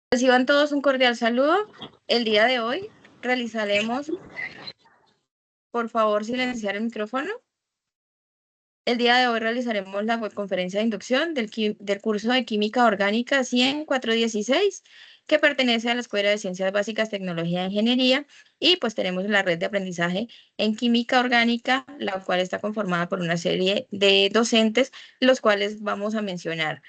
Reciban todos un cordial saludo. El día de hoy realizaremos, por favor, silenciar el micrófono. El día de hoy realizaremos la webconferencia de inducción del curso de Química Orgánica 100-416, que pertenece a la Escuela de Ciencias Básicas, Tecnología e Ingeniería, y pues tenemos la red de aprendizaje en Química Orgánica, la cual está conformada por una serie de docentes, los cuales vamos a mencionar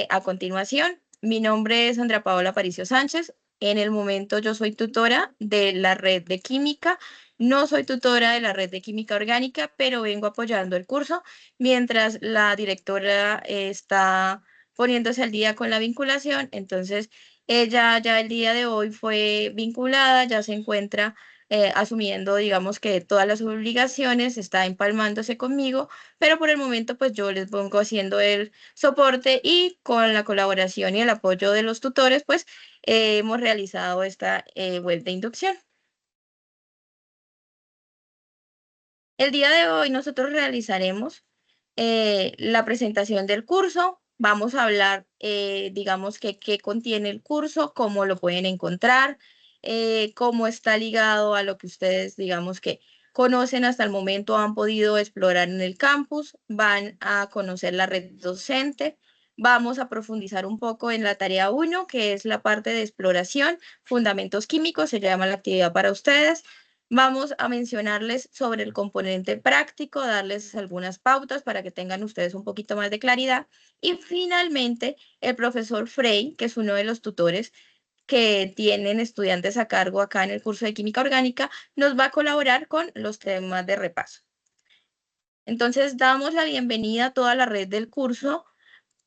a continuación. Mi nombre es Sandra Paola Paricio Sánchez. En el momento yo soy tutora de la red de química. No soy tutora de la red de química orgánica, pero vengo apoyando el curso mientras la directora está poniéndose al día con la vinculación. Entonces, ella ya el día de hoy fue vinculada, ya se encuentra asumiendo, digamos que todas las obligaciones, está empalmándose conmigo, pero por el momento pues yo les pongo haciendo el soporte y con la colaboración y el apoyo de los tutores, pues hemos realizado esta web de inducción. El día de hoy nosotros realizaremos la presentación del curso. Vamos a hablar, digamos, que qué contiene el curso, cómo lo pueden encontrar, cómo está ligado a lo que ustedes, digamos, que conocen hasta el momento, han podido explorar en el campus, van a conocer la red docente. Vamos a profundizar un poco en la tarea 1, que es la parte de exploración, fundamentos químicos, se llama la actividad para ustedes. Vamos a mencionarles sobre el componente práctico, darles algunas pautas para que tengan ustedes un poquito más de claridad. Y finalmente, el profesor Frey, que es uno de los tutores que tienen estudiantes a cargo acá en el curso de Química Orgánica, nos va a colaborar con los temas de repaso. Entonces, damos la bienvenida a toda la red del curso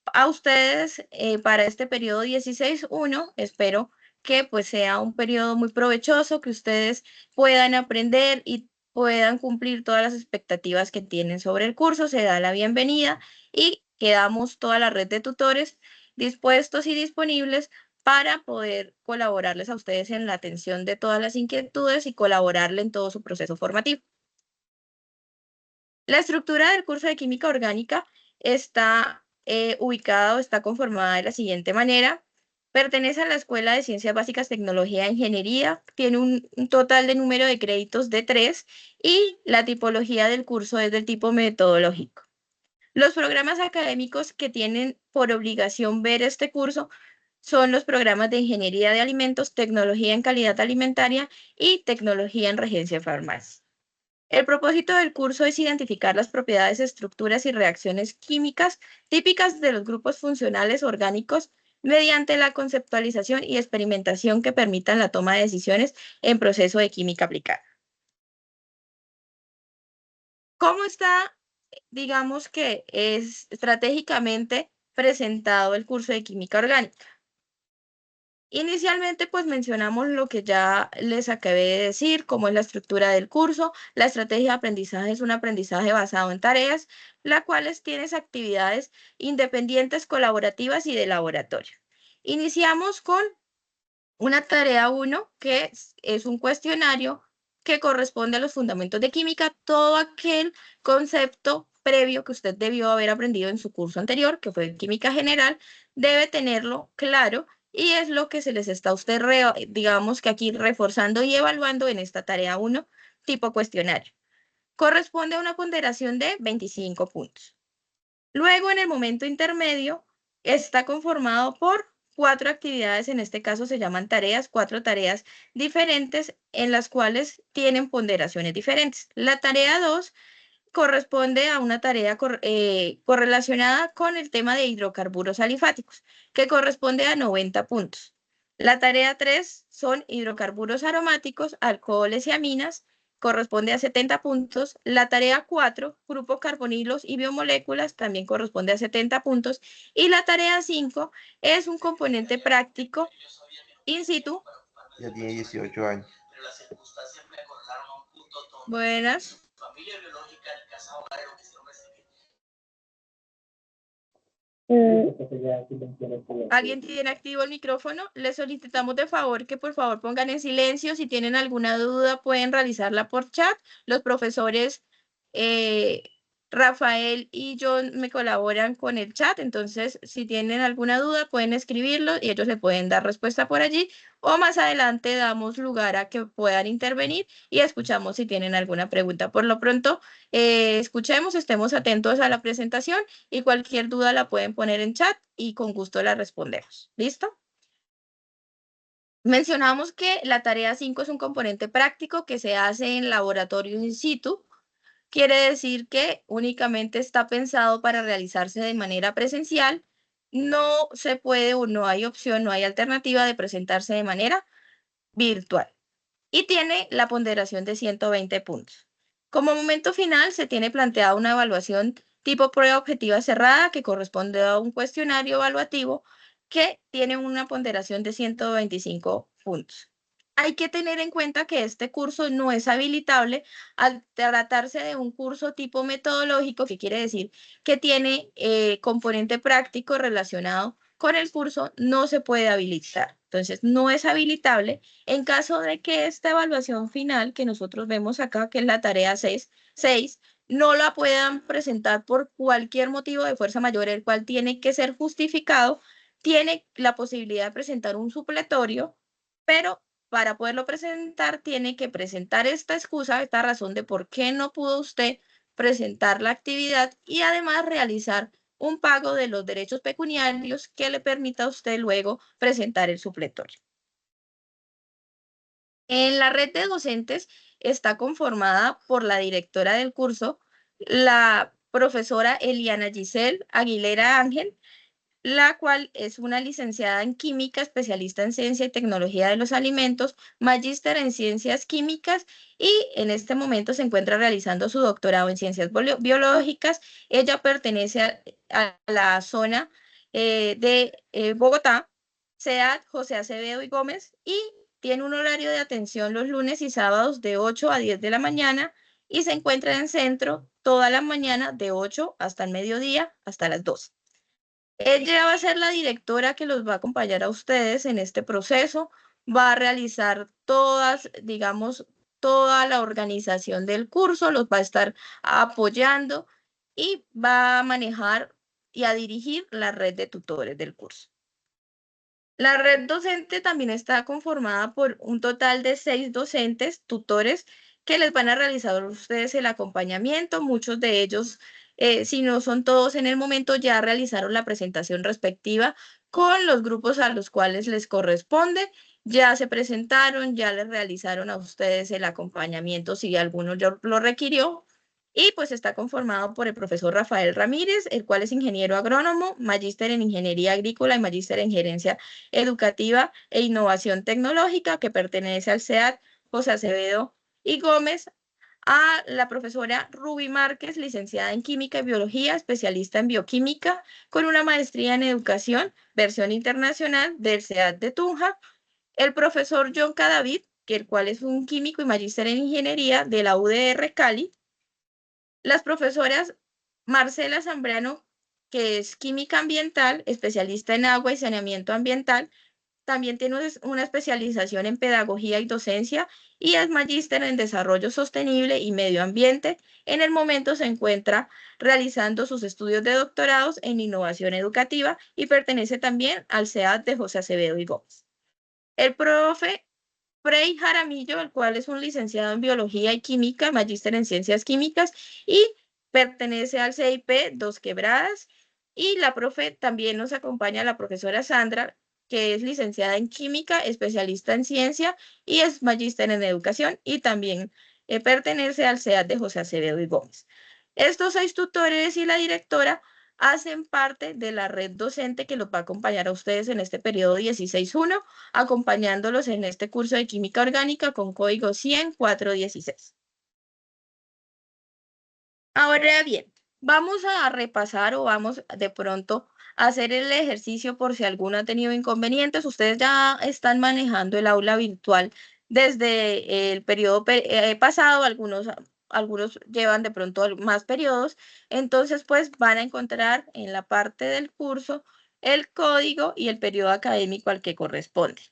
a ustedes para este periodo 16-1. Espero que pues sea un periodo muy provechoso, que ustedes puedan aprender y puedan cumplir todas las expectativas que tienen sobre el curso. Se da la bienvenida y quedamos toda la red de tutores dispuestos y disponibles para poder colaborarles a ustedes en la atención de todas las inquietudes y colaborarle en todo su proceso formativo. La estructura del curso de química orgánica está ubicada o está conformada de la siguiente manera. Pertenece a la Escuela de Ciencias Básicas, Tecnología e Ingeniería. Tiene un total de número de créditos de 3 y la tipología del curso es del tipo metodológico. Los programas académicos que tienen por obligación ver este curso son los programas de Ingeniería de Alimentos, Tecnología en Calidad Alimentaria y Tecnología en Regencia de Farmacia. El propósito del curso es identificar las propiedades, estructuras y reacciones químicas típicas de los grupos funcionales orgánicos mediante la conceptualización y experimentación que permitan la toma de decisiones en proceso de química aplicada. ¿Cómo está, digamos que es estratégicamente presentado el curso de química orgánica? Inicialmente, pues mencionamos lo que ya les acabé de decir, cómo es la estructura del curso. La estrategia de aprendizaje es un aprendizaje basado en tareas, las cuales tienes actividades independientes, colaborativas y de laboratorio. Iniciamos con una tarea 1, que es un cuestionario que corresponde a los fundamentos de química, todo aquel concepto previo que usted debió haber aprendido en su curso anterior, que fue química general, debe tenerlo claro y es lo que se les está a usted, digamos que aquí reforzando y evaluando en esta tarea 1, tipo cuestionario. Corresponde a una ponderación de 25 puntos. Luego, en el momento intermedio, está conformado por 4 actividades, en este caso se llaman tareas, 4 tareas diferentes en las cuales tienen ponderaciones diferentes. La tarea 2 corresponde a una tarea correlacionada con el tema de hidrocarburos alifáticos, que corresponde a 90 puntos. La tarea 3 son hidrocarburos aromáticos, alcoholes y aminas, corresponde a 70 puntos. La tarea 4, grupo carbonilos y biomoléculas, también corresponde a 70 puntos. Y la tarea 5 es un componente práctico in situ. Ya tiene 18 años. Buenas. ¿Alguien tiene activo el micrófono? Les solicitamos de favor que por favor pongan en silencio. Si tienen alguna duda pueden realizarla por chat. Los profesores Rafael y John me colaboran con el chat, entonces si tienen alguna duda pueden escribirlo y ellos le pueden dar respuesta por allí o más adelante damos lugar a que puedan intervenir y escuchamos si tienen alguna pregunta. Por lo pronto, escuchemos, estemos atentos a la presentación y cualquier duda la pueden poner en chat y con gusto la respondemos. ¿Listo? Mencionamos que la tarea 5 es un componente práctico que se hace en laboratorio in situ. Quiere decir que únicamente está pensado para realizarse de manera presencial. No se puede o no hay opción, no hay alternativa de presentarse de manera virtual. Y tiene la ponderación de 120 puntos. Como momento final, se tiene planteada una evaluación tipo prueba objetiva cerrada que corresponde a un cuestionario evaluativo que tiene una ponderación de 125 puntos. Hay que tener en cuenta que este curso no es habilitable al tratarse de un curso tipo metodológico, que quiere decir que tiene componente práctico relacionado con el curso, no se puede habilitar. Entonces, no es habilitable en caso de que esta evaluación final que nosotros vemos acá, que es la tarea 6, no la puedan presentar por cualquier motivo de fuerza mayor, el cual tiene que ser justificado, tiene la posibilidad de presentar un supletorio, pero para poderlo presentar tiene que presentar esta excusa, esta razón de por qué no pudo usted presentar la actividad y además realizar un pago de los derechos pecuniarios que le permita a usted luego presentar el supletorio. En la red de docentes está conformada por la directora del curso, la profesora Eliana Giselle Aguilera Ángel, la cual es una licenciada en química, especialista en ciencia y tecnología de los alimentos, magíster en ciencias químicas y en este momento se encuentra realizando su doctorado en ciencias biológicas. Ella pertenece a la zona de Bogotá, SEAD José Acevedo y Gómez, y tiene un horario de atención los lunes y sábados de 8 a 10 de la mañana y se encuentra en centro toda la mañana de 8 hasta el mediodía, hasta las 2. Ella va a ser la directora que los va a acompañar a ustedes en este proceso, va a realizar todas, digamos, toda la organización del curso, los va a estar apoyando y va a manejar y a dirigir la red de tutores del curso. La red docente también está conformada por un total de 6 docentes, tutores, que les van a realizar a ustedes el acompañamiento. Muchos de ellos, si no son todos en el momento, ya realizaron la presentación respectiva con los grupos a los cuales les corresponde. Ya se presentaron, ya les realizaron a ustedes el acompañamiento si alguno lo requirió. Y pues está conformado por el profesor Rafael Ramírez, el cual es ingeniero agrónomo, magíster en ingeniería agrícola y magíster en gerencia educativa e innovación tecnológica, que pertenece al SEAD José Acevedo y Gómez, a la profesora Ruby Márquez, licenciada en química y biología, especialista en bioquímica, con una maestría en educación, versión internacional del SEAD de Tunja, el profesor John Cadavid, que el cual es un químico y magíster en ingeniería de la UDR Cali, las profesoras Marcela Zambrano, que es química ambiental, especialista en agua y saneamiento ambiental, también tiene una especialización en pedagogía y docencia y es magíster en desarrollo sostenible y medio ambiente. En el momento se encuentra realizando sus estudios de doctorados en innovación educativa y pertenece también al SEAD de José Acevedo y Gómez. El profe Frei Jaramillo, el cual es un licenciado en biología y química, magíster en ciencias químicas y pertenece al CIP Dos Quebradas. Y la profe también nos acompaña la profesora Sandra, que es licenciada en química, especialista en ciencia y es magíster en educación y también pertenece al CEAD de José Acevedo y Gómez. Estos 6 tutores y la directora hacen parte de la red docente que los va a acompañar a ustedes en este periodo 16.1, acompañándolos en este curso de química orgánica con código 100.416. Ahora bien, vamos a repasar o vamos de pronto a hacer el ejercicio por si alguno ha tenido inconvenientes. Ustedes ya están manejando el aula virtual desde el periodo pasado, algunos llevan de pronto más periodos, entonces pues van a encontrar en la parte del curso el código y el periodo académico al que corresponde.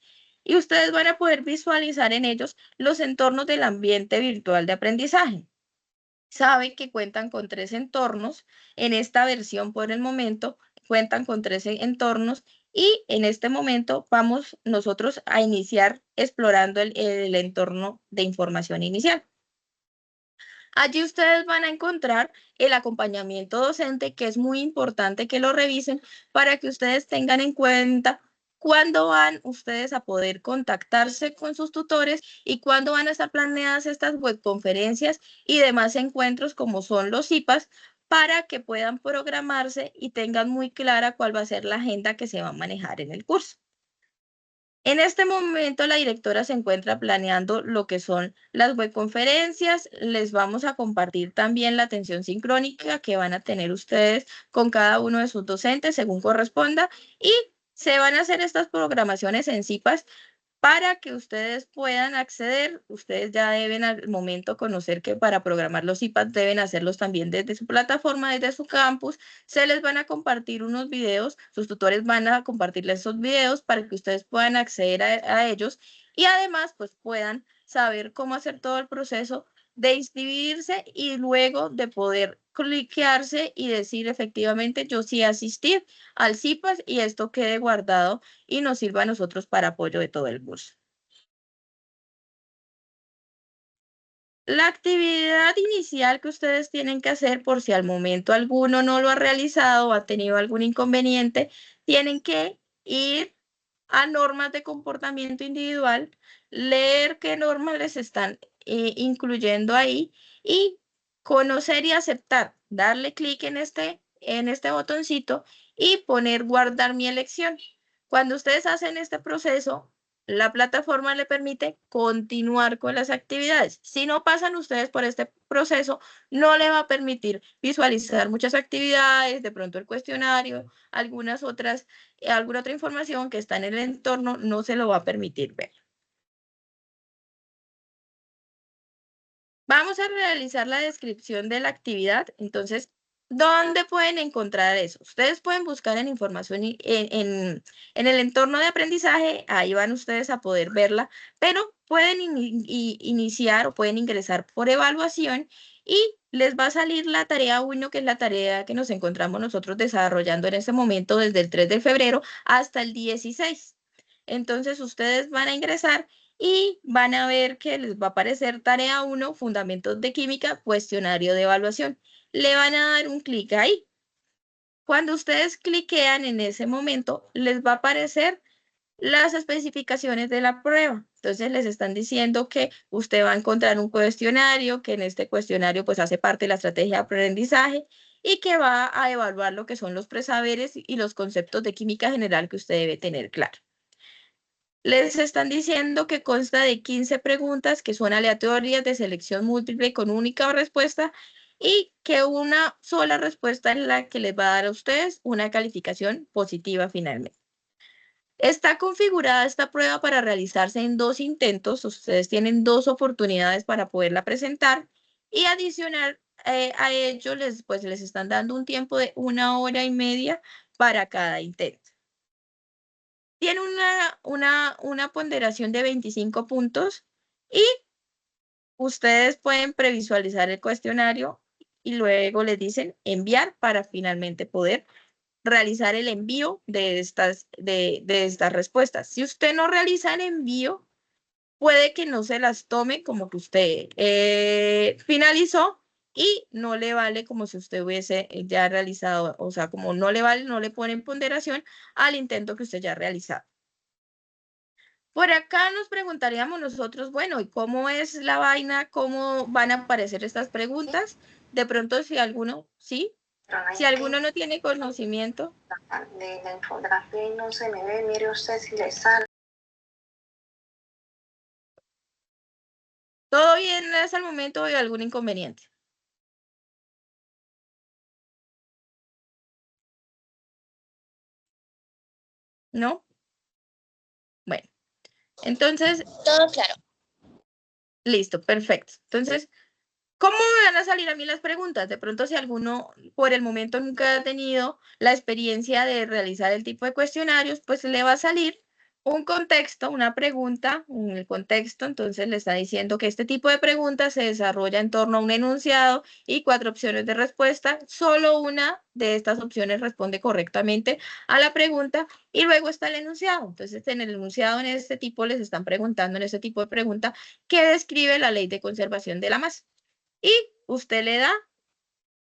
Y ustedes van a poder visualizar en ellos los entornos del ambiente virtual de aprendizaje. sabe que cuentan con 3 entornos. En esta versión, por el momento, cuentan con 3 entornos y en este momento vamos nosotros a iniciar explorando el entorno de información inicial. Allí ustedes van a encontrar el acompañamiento docente, que es muy importante que lo revisen para que ustedes tengan en cuenta cuándo van ustedes a poder contactarse con sus tutores y cuándo van a estar planeadas estas webconferencias y demás encuentros como son los IPAs para que puedan programarse y tengan muy clara cuál va a ser la agenda que se va a manejar en el curso. En este momento, la directora se encuentra planeando lo que son las webconferencias. Les vamos a compartir también la atención sincrónica que van a tener ustedes con cada uno de sus docentes según corresponda y se van a hacer estas programaciones en CIPAS para que ustedes puedan acceder. Ustedes ya deben al momento conocer que para programar los IPAD deben hacerlos también desde su plataforma, desde su campus. Se les van a compartir unos videos, sus tutores van a compartirles esos videos para que ustedes puedan acceder a ellos y además pues puedan saber cómo hacer todo el proceso de inscribirse y luego de poder cliquearse y decir efectivamente yo sí asistí al CIPAS y esto quede guardado y nos sirva a nosotros para apoyo de todo el curso. La actividad inicial que ustedes tienen que hacer, por si al momento alguno no lo ha realizado o ha tenido algún inconveniente, tienen que ir a normas de comportamiento individual, leer qué normas les están incluyendo ahí y conocer y aceptar, darle clic en este botoncito y poner guardar mi elección. Cuando ustedes hacen este proceso, la plataforma le permite continuar con las actividades. Si no pasan ustedes por este proceso, no le va a permitir visualizar muchas actividades, de pronto el cuestionario, alguna otra información que está en el entorno, no se lo va a permitir ver. Vamos a realizar la descripción de la actividad. Entonces, ¿dónde pueden encontrar eso? Ustedes pueden buscar en información en el entorno de aprendizaje, ahí van ustedes a poder verla, pero pueden iniciar o pueden ingresar por evaluación y les va a salir la tarea 1, que es la tarea que nos encontramos nosotros desarrollando en este momento desde el 3 de febrero hasta el 16. Entonces, ustedes van a ingresar y van a ver que les va a aparecer tarea 1, fundamentos de química, cuestionario de evaluación. Le van a dar un clic ahí. Cuando ustedes cliquean en ese momento, les va a aparecer las especificaciones de la prueba. Entonces les están diciendo que usted va a encontrar un cuestionario, que en este cuestionario pues hace parte de la estrategia de aprendizaje y que va a evaluar lo que son los presaberes y los conceptos de química general que usted debe tener claro. Les están diciendo que consta de 15 preguntas que son aleatorias de selección múltiple con única respuesta y que una sola respuesta es la que les va a dar a ustedes una calificación positiva finalmente. Está configurada esta prueba para realizarse en 2 intentos. Ustedes tienen 2 oportunidades para poderla presentar y adicional a ello les están dando un tiempo de 1 hora y media para cada intento. Tiene una ponderación de 25 puntos y ustedes pueden previsualizar el cuestionario y luego les dicen enviar para finalmente poder realizar el envío de estas respuestas. Si usted no realiza el envío, puede que no se las tome como que usted finalizó y no le vale como si usted hubiese ya realizado, o sea, como no le vale, no le ponen ponderación al intento que usted ya ha realizado. Por acá nos preguntaríamos nosotros, bueno, ¿y cómo es la vaina? ¿Cómo van a aparecer estas preguntas? De pronto, si alguno, ¿sí? Si alguno no tiene conocimiento. De la infografía y no se me ve, mire usted si le sale. ¿Todo bien hasta el momento o hay algún inconveniente? ¿No? Bueno, entonces, Todo claro. listo, perfecto. Entonces, ¿cómo me van a salir a mí las preguntas? De pronto, si alguno por el momento nunca ha tenido la experiencia de realizar el tipo de cuestionarios, pues le va a salir un contexto, una pregunta, en el contexto, entonces le está diciendo que este tipo de preguntas se desarrolla en torno a un enunciado y 4 opciones de respuesta. Solo una de estas opciones responde correctamente a la pregunta y luego está el enunciado. Entonces, en el enunciado, en este tipo, les están preguntando, en este tipo de pregunta, ¿qué describe la ley de conservación de la masa? Y usted le da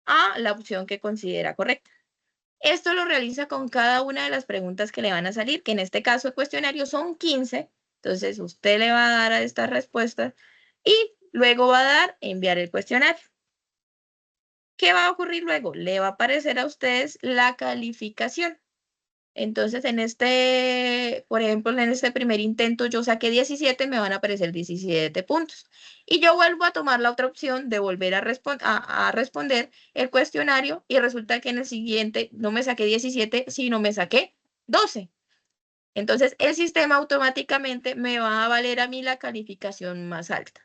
a la opción que considera correcta. Esto lo realiza con cada una de las preguntas que le van a salir, que en este caso el cuestionario son 15. Entonces usted le va a dar a estas respuestas y luego va a dar enviar el cuestionario. ¿Qué va a ocurrir luego? Le va a aparecer a ustedes la calificación. Entonces, por ejemplo, en este primer intento yo saqué 17, me van a aparecer 17 puntos. Y yo vuelvo a tomar la otra opción de volver a responder el cuestionario y resulta que en el siguiente no me saqué 17, sino me saqué 12. Entonces, el sistema automáticamente me va a valer a mí la calificación más alta.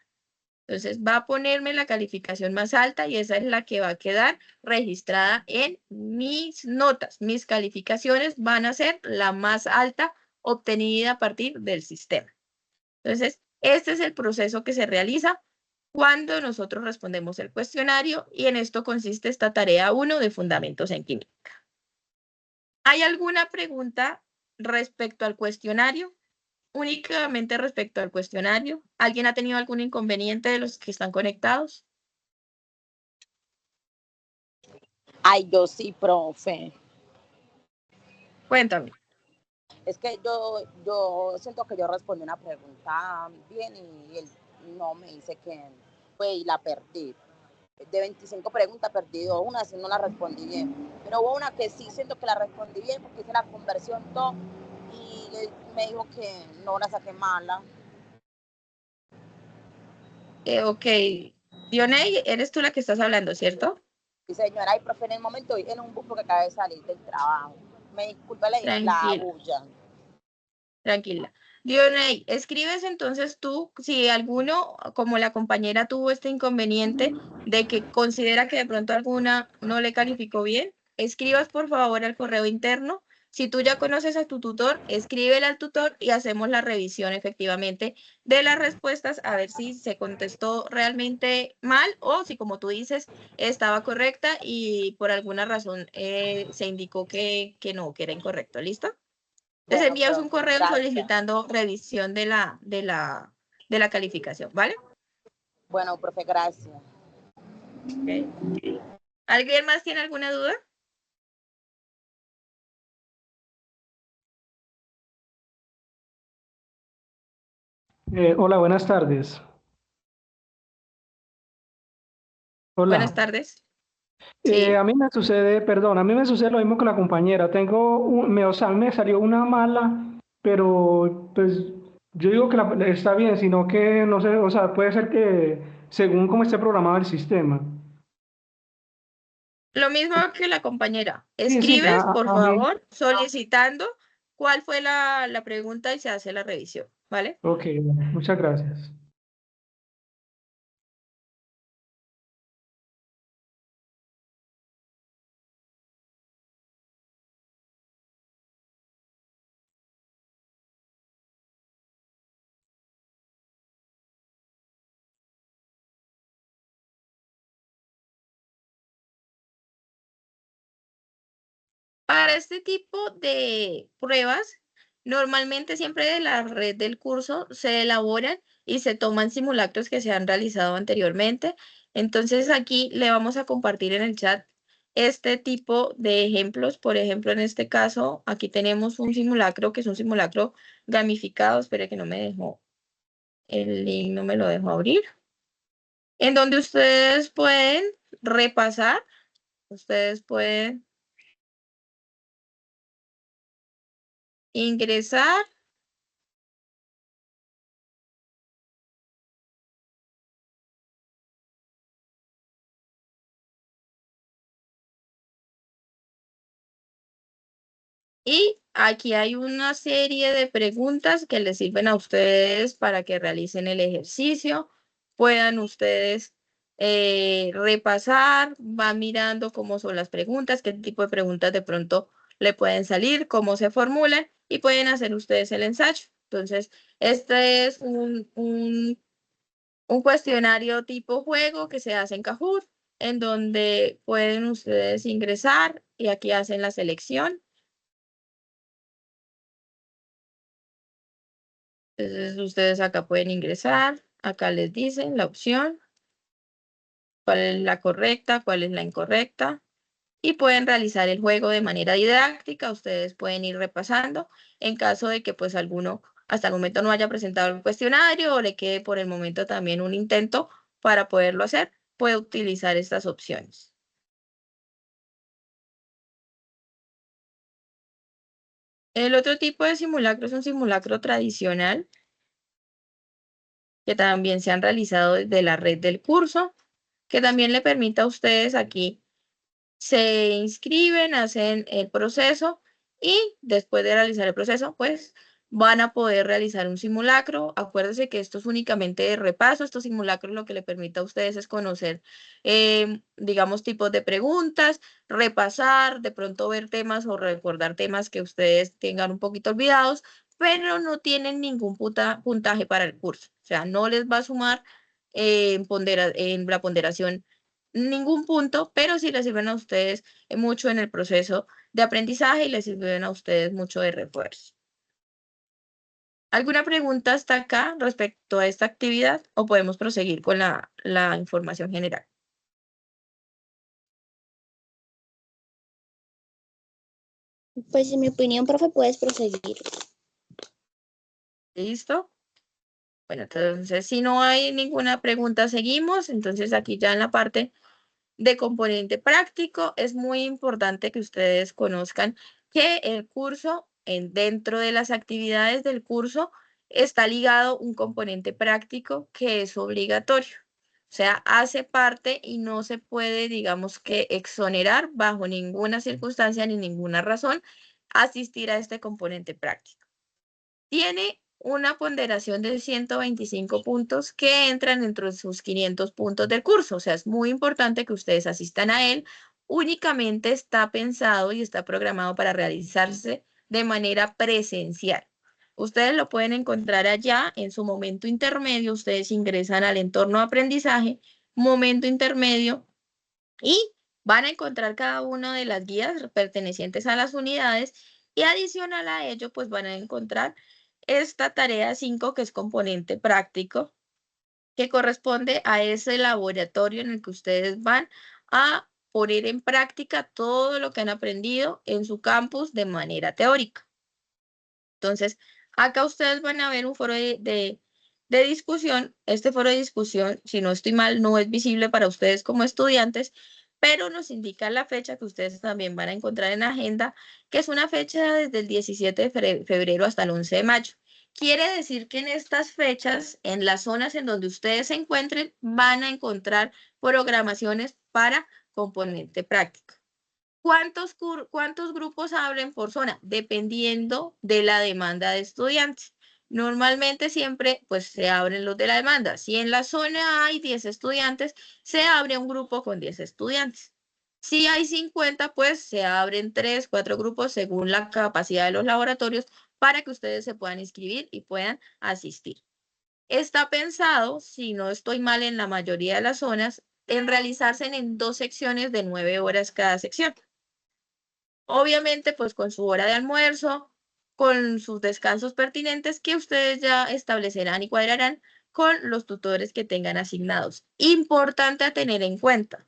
Entonces va a ponerme la calificación más alta y esa es la que va a quedar registrada en mis notas. Mis calificaciones van a ser la más alta obtenida a partir del sistema. Entonces, este es el proceso que se realiza cuando nosotros respondemos el cuestionario y en esto consiste esta tarea 1 de Fundamentos en Química. ¿Hay alguna pregunta respecto al cuestionario? Únicamente respecto al cuestionario. ¿Alguien ha tenido algún inconveniente de los que están conectados? Ay, yo sí, profe. Cuéntame. Es que yo siento que yo respondí una pregunta bien y él no me dice que fue y la perdí. De 25 preguntas perdí una, así no la respondí bien. Pero hubo una que sí siento que la respondí bien porque hice la conversión todo y me dijo que no la saqué mala. Ok. Dionei, eres tú la que estás hablando, ¿cierto? Sí, señora, y profe, en el momento en un bus porque acabé de salir del trabajo. Me disculpa la Tranquila, bulla. tranquila. Dionei, escribes entonces tú, si alguno, como la compañera tuvo este inconveniente de que considera que de pronto alguna no le calificó bien, escribas por favor al correo interno. Si tú ya conoces a tu tutor, escríbele al tutor y hacemos la revisión efectivamente de las respuestas a ver si se contestó realmente mal o si, como tú dices, estaba correcta y por alguna razón se indicó que no, que era incorrecto. ¿Listo? Entonces Bueno, envías un profe, correo gracias. solicitando revisión de la calificación, ¿vale? Bueno, profe, gracias. Okay. ¿Alguien más tiene alguna duda? Hola, buenas tardes. Buenas Hola. tardes. Sí. A mí me sucede, perdón, a mí me sucede lo mismo que la compañera. O sea, me salió una mala, pero pues yo digo que está bien, sino que no sé, o sea, puede ser que según cómo esté programado el sistema. Lo mismo que la compañera. Sí, sí, Escribes, por a mí. favor, solicitando cuál fue la pregunta y se hace la revisión, ¿vale? Ok, bueno, muchas gracias. Para este tipo de pruebas, normalmente siempre de la red del curso se elaboran y se toman simulacros que se han realizado anteriormente. Entonces aquí le vamos a compartir en el chat este tipo de ejemplos. Por ejemplo, en este caso, aquí tenemos un simulacro que es un simulacro gamificado. Espere que no me dejó, el link no me lo dejó abrir. En donde ustedes pueden repasar, ustedes pueden ingresar y aquí hay una serie de preguntas que les sirven a ustedes para que realicen el ejercicio, puedan ustedes repasar, van mirando cómo son las preguntas, qué tipo de preguntas de pronto le pueden salir, cómo se formulan y pueden hacer ustedes el ensayo. Entonces, este es un cuestionario tipo juego que se hace en Kahoot, en donde pueden ustedes ingresar y aquí hacen la selección. Entonces, ustedes acá pueden ingresar, acá les dicen la opción, cuál es la correcta, cuál es la incorrecta, y pueden realizar el juego de manera didáctica. Ustedes pueden ir repasando en caso de que pues alguno hasta el momento no haya presentado el cuestionario o le quede por el momento también un intento para poderlo hacer, puede utilizar estas opciones. El otro tipo de simulacro es un simulacro tradicional que también se han realizado desde la red del curso, que también le permite a ustedes aquí, se inscriben, hacen el proceso y después de realizar el proceso, pues van a poder realizar un simulacro. Acuérdense que esto es únicamente de repaso. Estos simulacros lo que le permite a ustedes es conocer, digamos, tipos de preguntas, repasar, de pronto ver temas o recordar temas que ustedes tengan un poquito olvidados, pero no tienen ningún puntaje para el curso. O sea, no les va a sumar en la ponderación ningún punto, pero sí les sirven a ustedes mucho en el proceso de aprendizaje y les sirven a ustedes mucho de refuerzo. ¿Alguna pregunta hasta acá respecto a esta actividad o podemos proseguir con la información general? Pues en mi opinión, profe, puedes proseguir. ¿Listo? Bueno, entonces si no hay ninguna pregunta, seguimos. Entonces aquí ya en la parte de componente práctico es muy importante que ustedes conozcan que el curso, dentro de las actividades del curso, está ligado un componente práctico que es obligatorio. O sea, hace parte y no se puede, digamos que, exonerar bajo ninguna circunstancia ni ninguna razón asistir a este componente práctico. Tiene una ponderación de 125 puntos que entran dentro de sus 500 puntos del curso. O sea, es muy importante que ustedes asistan a él. Únicamente está pensado y está programado para realizarse de manera presencial. Ustedes lo pueden encontrar allá en su momento intermedio. Ustedes ingresan al entorno de aprendizaje, momento intermedio, y van a encontrar cada una de las guías pertenecientes a las unidades y adicional a ello, pues van a encontrar esta tarea 5 que es componente práctico, que corresponde a ese laboratorio en el que ustedes van a poner en práctica todo lo que han aprendido en su campus de manera teórica. Entonces, acá ustedes van a ver un foro de discusión. Este foro de discusión, si no estoy mal, no es visible para ustedes como estudiantes, pero nos indica la fecha que ustedes también van a encontrar en la agenda, que es una fecha desde el 17 de febrero hasta el 11 de mayo. Quiere decir que en estas fechas, en las zonas en donde ustedes se encuentren, van a encontrar programaciones para componente práctico. ¿Cuántos grupos abren por zona? Dependiendo de la demanda de estudiantes. Normalmente siempre pues se abren los de la demanda. Si en la zona hay 10 estudiantes, se abre un grupo con 10 estudiantes. Si hay 50, pues se abren 3, 4 grupos según la capacidad de los laboratorios para que ustedes se puedan inscribir y puedan asistir. Está pensado, si no estoy mal en la mayoría de las zonas, en realizarse en 2 secciones de 9 horas cada sección. Obviamente, pues con su hora de almuerzo, con sus descansos pertinentes que ustedes ya establecerán y cuadrarán con los tutores que tengan asignados. Importante a tener en cuenta.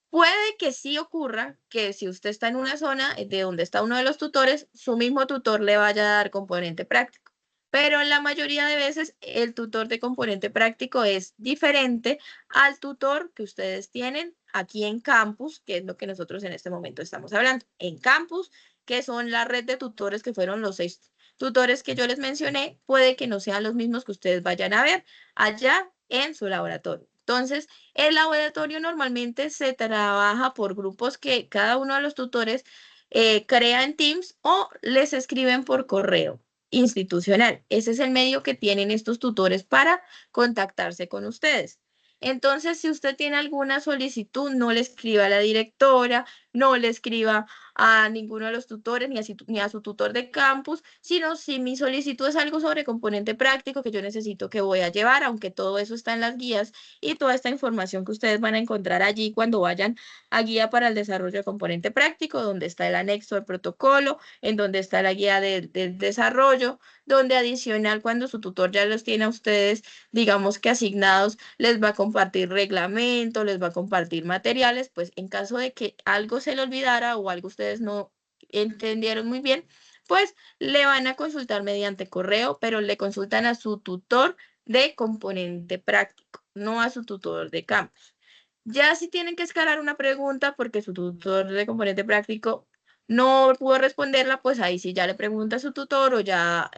Puede que sí ocurra que si usted está en una zona de donde está uno de los tutores, su mismo tutor le vaya a dar componente práctico. Pero en la mayoría de veces el tutor de componente práctico es diferente al tutor que ustedes tienen aquí en campus, que es lo que nosotros en este momento estamos hablando. En campus, que son la red de tutores que fueron los 6 tutores que yo les mencioné, puede que no sean los mismos que ustedes vayan a ver allá en su laboratorio. Entonces, el laboratorio normalmente se trabaja por grupos que cada uno de los tutores crea en Teams o les escriben por correo institucional. Ese es el medio que tienen estos tutores para contactarse con ustedes. Entonces, si usted tiene alguna solicitud, no le escriba a la directora, no le escriba a ninguno de los tutores ni a su tutor de campus, sino si mi solicitud es algo sobre componente práctico que yo necesito que voy a llevar, aunque todo eso está en las guías y toda esta información que ustedes van a encontrar allí cuando vayan a guía para el desarrollo de componente práctico, donde está el anexo del protocolo, en donde está la guía del desarrollo, donde adicional cuando su tutor ya los tiene a ustedes, digamos que asignados, les va a compartir reglamento, les va a compartir materiales, pues en caso de que algo se le olvidara o algo ustedes no entendieron muy bien, pues le van a consultar mediante correo, pero le consultan a su tutor de componente práctico, no a su tutor de campus. Ya si tienen que escalar una pregunta porque su tutor de componente práctico no pudo responderla, pues ahí sí ya le pregunta a su tutor o ya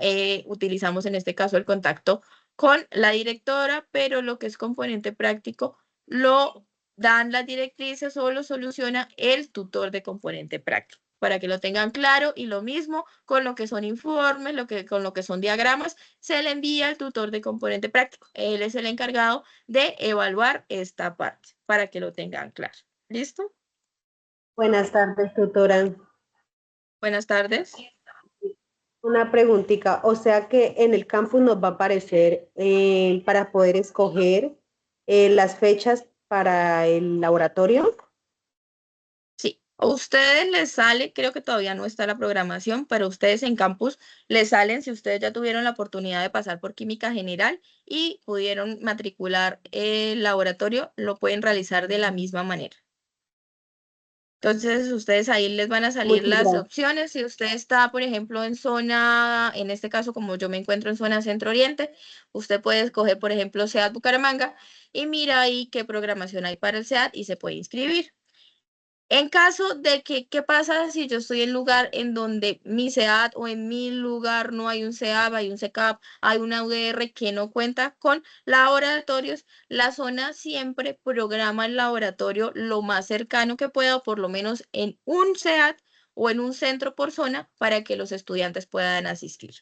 utilizamos en este caso el contacto con la directora, pero lo que es componente práctico lo dan las directrices o lo soluciona el tutor de componente práctico, para que lo tengan claro. Y lo mismo con lo que son informes, con lo que son diagramas, se le envía al tutor de componente práctico. Él es el encargado de evaluar esta parte, para que lo tengan claro. ¿Listo? Buenas tardes, tutora. Buenas tardes. Una preguntita, o sea que en el campus nos va a aparecer para poder escoger las fechas para el laboratorio. Sí, a ustedes les sale, creo que todavía no está la programación, pero ustedes en campus les salen si ustedes ya tuvieron la oportunidad de pasar por química general y pudieron matricular el laboratorio, lo pueden realizar de la misma manera. Entonces, ustedes ahí les van a salir Muchas las gracias. opciones. Si usted está, por ejemplo, en zona, en este caso, como yo me encuentro en zona centro-oriente, usted puede escoger, por ejemplo, SEAD Bucaramanga y mira ahí qué programación hay para el SEAD y se puede inscribir. En caso de que, ¿qué pasa si yo estoy en lugar en donde mi SEAD o en mi lugar no hay un SEAB, hay un SECAP, hay una UDR que no cuenta con laboratorios? La zona siempre programa el laboratorio lo más cercano que pueda, o por lo menos en un SEAD o en un centro por zona, para que los estudiantes puedan asistir.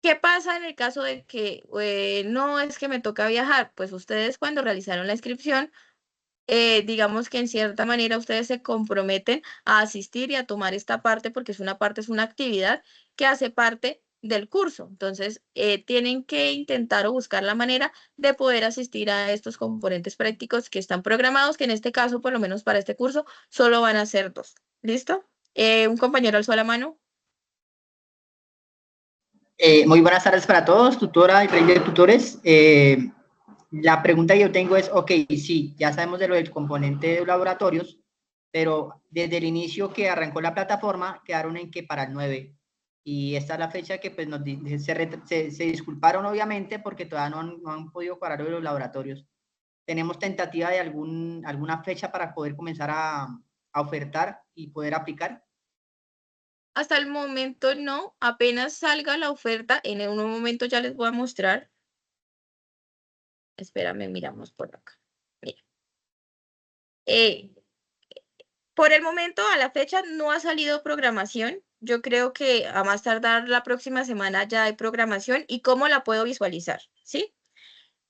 ¿Qué pasa en el caso de que no es que me toca viajar? Pues ustedes cuando realizaron la inscripción, digamos que en cierta manera ustedes se comprometen a asistir y a tomar esta parte porque es una actividad que hace parte del curso. Entonces, tienen que intentar o buscar la manera de poder asistir a estos componentes prácticos que están programados, que en este caso, por lo menos para este curso, solo van a ser 2. ¿Listo? Un compañero alzó la mano. Muy buenas tardes para todos, tutora y rey de tutores. La pregunta que yo tengo es, ok, sí, ya sabemos de lo del componente de laboratorios, pero desde el inicio que arrancó la plataforma, quedaron en que para el 9. Y esta es la fecha que pues, se disculparon obviamente porque todavía no han podido parar lo de los laboratorios. ¿Tenemos tentativa de alguna fecha para poder comenzar a ofertar y poder aplicar? Hasta el momento no, apenas salga la oferta, en un momento ya les voy a mostrar. Espérame, miramos por acá. Mira. Por el momento, a la fecha, no ha salido programación. Yo creo que a más tardar la próxima semana ya hay programación. ¿Y cómo la puedo visualizar? ¿Sí?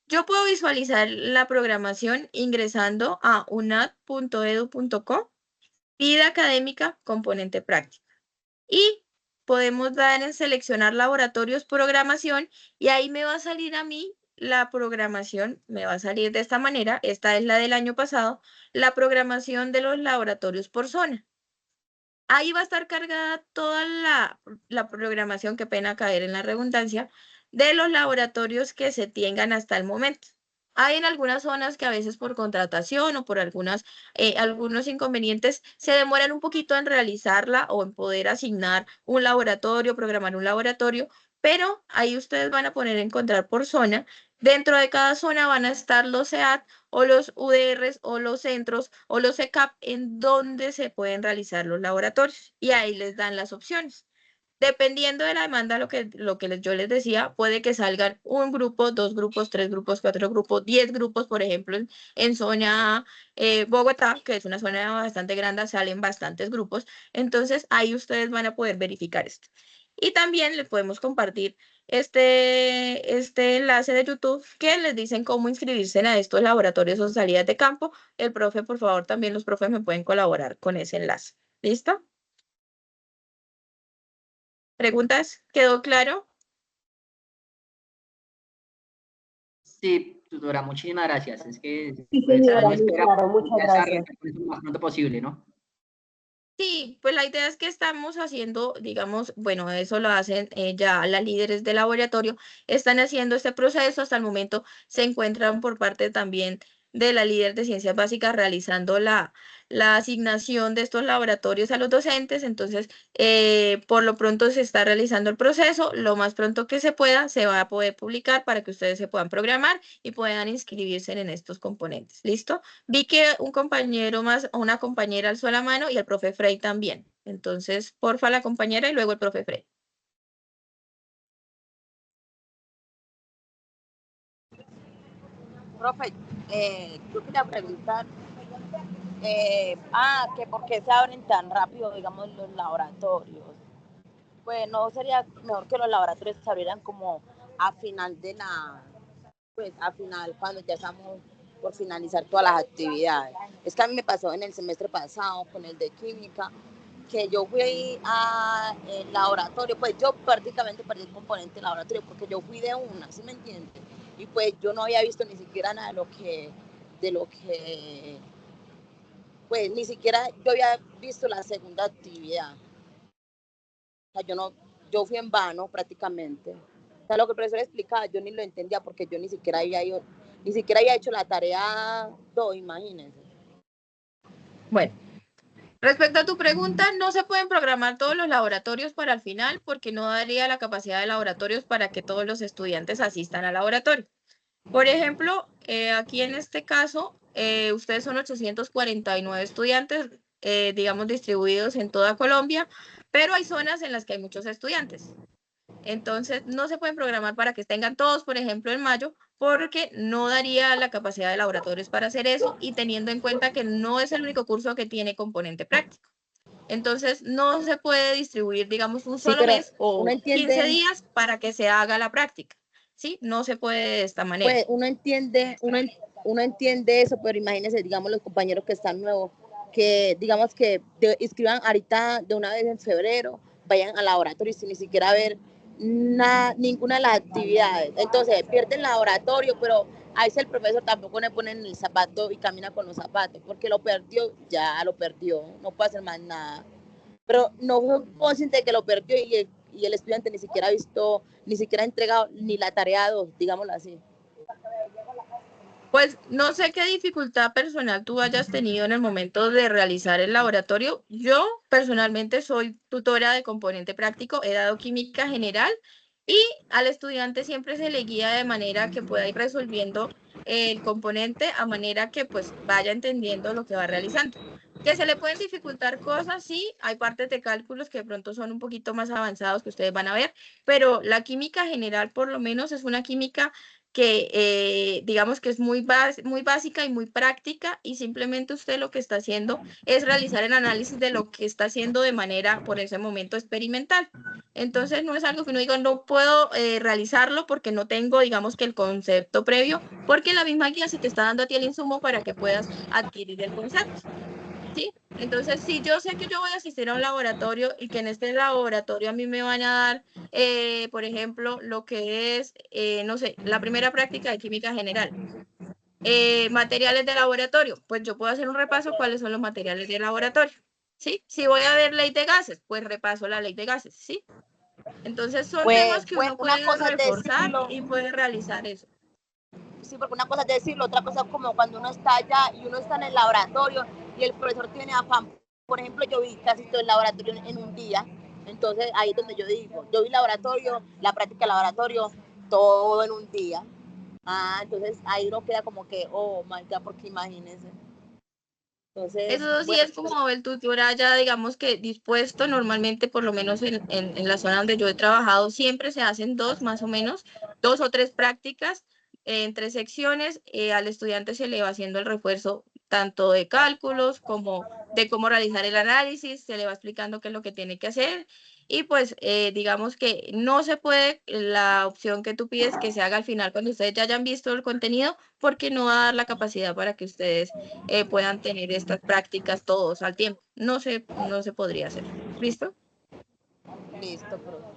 Yo puedo visualizar la programación ingresando a unad.edu.co, vida académica, componente práctica. Y podemos dar en seleccionar laboratorios, programación, y ahí me va a salir a mí la programación, me va a salir de esta manera. Esta es la del año pasado, la programación de los laboratorios por zona. Ahí va a estar cargada toda la programación, qué pena caer en la redundancia, de los laboratorios que se tengan hasta el momento. Hay en algunas zonas que a veces por contratación o por algunos inconvenientes se demoran un poquito en realizarla o en poder asignar un laboratorio, programar un laboratorio, pero ahí ustedes van a poder encontrar por zona. Dentro de cada zona van a estar los SEAD o los UDRs o los centros o los ECAP en donde se pueden realizar los laboratorios y ahí les dan las opciones. Dependiendo de la demanda, yo les decía, puede que salgan un grupo, 2 grupos, 3 grupos, 4 grupos, 10 grupos, por ejemplo, en zona Bogotá, que es una zona bastante grande, salen bastantes grupos. Entonces, ahí ustedes van a poder verificar esto. Y también le podemos compartir este enlace de YouTube que les dicen cómo inscribirse a estos laboratorios o salidas de campo. El profe, por favor, también los profes me pueden colaborar con ese enlace. ¿Listo? ¿Preguntas? ¿Quedó claro? Sí, tutora, muchísimas gracias. Es que Sí, pues señora, sabemos muy que era claro, muchas ya gracias. lo más pronto posible, ¿no? Sí, pues la idea es que estamos haciendo, digamos, bueno, eso lo hacen ya las líderes de laboratorio, están haciendo este proceso, hasta el momento se encuentran por parte también de la líder de ciencias básicas realizando la asignación de estos laboratorios a los docentes, entonces por lo pronto se está realizando el proceso, lo más pronto que se pueda se va a poder publicar para que ustedes se puedan programar y puedan inscribirse en estos componentes, ¿listo? Vi que un compañero más o una compañera alzó la mano y el profe Frey también. Entonces, porfa, la compañera y luego el profe Frey. Profe, yo quería preguntar, que por qué se abren tan rápido, digamos, los laboratorios. Pues no sería mejor que los laboratorios se abrieran como a final de pues a final, cuando ya estamos por finalizar todas las actividades. Es que a mí me pasó en el semestre pasado con el de química, que yo fui a el laboratorio, pues yo prácticamente perdí el componente del laboratorio porque yo fui de una, ¿sí me entiendes? Y pues yo no había visto ni siquiera nada de lo que, pues ni siquiera yo había visto la segunda actividad. O sea, yo fui en vano prácticamente. O sea, lo que el profesor explicaba, yo ni lo entendía porque yo ni siquiera había hecho la tarea 2, imagínense. Bueno, respecto a tu pregunta, no se pueden programar todos los laboratorios para el final porque no daría la capacidad de laboratorios para que todos los estudiantes asistan al laboratorio. Por ejemplo, aquí en este caso, ustedes son 849 estudiantes, digamos, distribuidos en toda Colombia, pero hay zonas en las que hay muchos estudiantes. Entonces, no se pueden programar para que tengan todos, por ejemplo, en mayo, porque no daría la capacidad de laboratorios para hacer eso y teniendo en cuenta que no es el único curso que tiene componente práctico. Entonces, no se puede distribuir, digamos, un Sí, solo pero mes uno o 15 entiende, días para que se haga la práctica. ¿Sí? No se puede de esta manera. pues uno entiende eso, pero imagínense, digamos, los compañeros que están nuevos, que digamos que inscriban ahorita de una vez en febrero, vayan al laboratorio sin ni siquiera ver ninguna de las actividades. Entonces pierden el laboratorio, pero a veces el profesor tampoco le pone en el zapato y camina con los zapatos, porque lo perdió, ya lo perdió, no puede hacer más nada. Pero no fue consciente de que lo perdió y el estudiante ni siquiera ha visto, ni siquiera ha entregado ni la tarea 2, digámoslo así. Pues no sé qué dificultad personal tú hayas tenido en el momento de realizar el laboratorio. Yo personalmente soy tutora de componente práctico, he dado química general y al estudiante siempre se le guía de manera que pueda ir resolviendo el componente a manera que pues vaya entendiendo lo que va realizando. Que se le pueden dificultar cosas, sí, hay partes de cálculos que de pronto son un poquito más avanzados que ustedes van a ver, pero la química general por lo menos es una química que digamos que es muy básica y muy práctica y simplemente usted lo que está haciendo es realizar el análisis de lo que está haciendo de manera por ese momento experimental. Entonces no es algo que uno diga no puedo realizarlo porque no tengo digamos que el concepto previo, porque la misma guía se te está dando a ti el insumo para que puedas adquirir el concepto. ¿Sí? Entonces, si yo sé que yo voy a asistir a un laboratorio y que en este laboratorio a mí me van a dar, por ejemplo, lo que es, no sé, la primera práctica de química general, materiales de laboratorio, pues yo puedo hacer un repaso cuáles son los materiales de laboratorio, ¿sí? Si voy a ver ley de gases, pues repaso la ley de gases, ¿sí? Entonces, son temas que Pues uno una puede cosa es reforzar decirlo, y puede realizar eso. sí, porque una cosa es decirlo, otra cosa es como cuando uno está allá y uno está en el laboratorio y el profesor tiene afán. Por ejemplo, yo vi casi todo el laboratorio en un día, entonces ahí es donde yo digo, yo vi laboratorio, la práctica de laboratorio, todo en un día. Entonces ahí uno queda como que, oh my God, porque imagínense. Entonces, Eso sí bueno, es como el tutor allá, digamos que dispuesto, normalmente por lo menos en la zona donde yo he trabajado, siempre se hacen dos, más o menos, 2 o 3 prácticas en 3 secciones. Al estudiante se le va haciendo el refuerzo tanto de cálculos como de cómo realizar el análisis, se le va explicando qué es lo que tiene que hacer y pues digamos que no se puede la opción que tú pides que se haga al final cuando ustedes ya hayan visto el contenido, porque no va a dar la capacidad para que ustedes puedan tener estas prácticas todos al tiempo. No se podría hacer. ¿Listo? Listo, profe.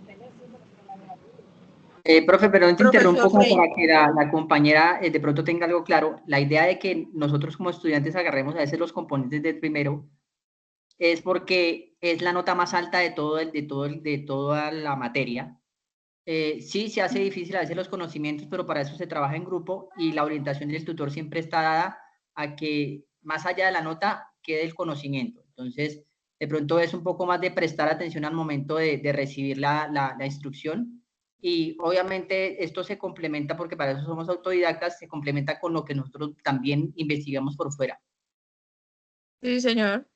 Profe, pero no te Profesor interrumpo como Frey. para que la compañera de pronto tenga algo claro. La idea de que nosotros como estudiantes agarremos a veces los componentes del primero es porque es la nota más alta de toda la materia. Sí, se hace difícil a veces los conocimientos, pero para eso se trabaja en grupo y la orientación del tutor siempre está dada a que más allá de la nota quede el conocimiento. Entonces, de pronto es un poco más de prestar atención al momento de recibir la instrucción, y obviamente esto se complementa porque para eso somos autodidactas, se complementa con lo que nosotros también investigamos por fuera. Sí, señor.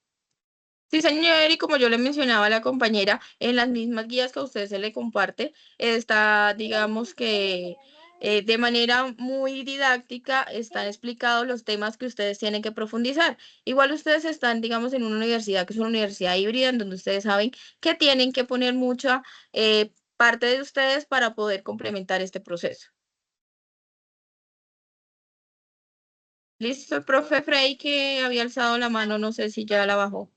Sí, señor, y como yo le mencionaba a la compañera, en las mismas guías que a usted se le comparte, está, digamos que de manera muy didáctica, están explicados los temas que ustedes tienen que profundizar. Igual ustedes están, digamos, en una universidad que es una universidad híbrida, en donde ustedes saben que tienen que poner mucha parte de ustedes para poder complementar este proceso. Listo, el profe Frey que había alzado la mano, no sé si ya la bajó.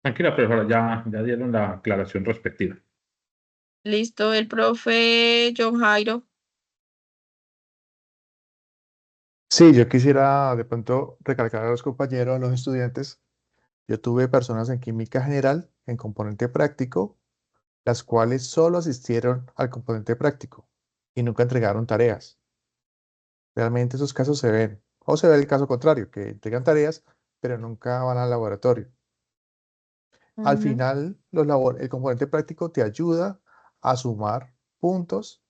Tranquila, profesora, ya dieron la aclaración respectiva. Listo, el profe John Jairo. Sí, yo quisiera de pronto recalcar a los compañeros, a los estudiantes. Yo tuve personas en química general, en componente práctico, las cuales solo asistieron al componente práctico y nunca entregaron tareas. Realmente esos casos se ven. O se ve el caso contrario, que entregan tareas, pero nunca van al laboratorio. Al final, el componente práctico te ayuda a sumar puntos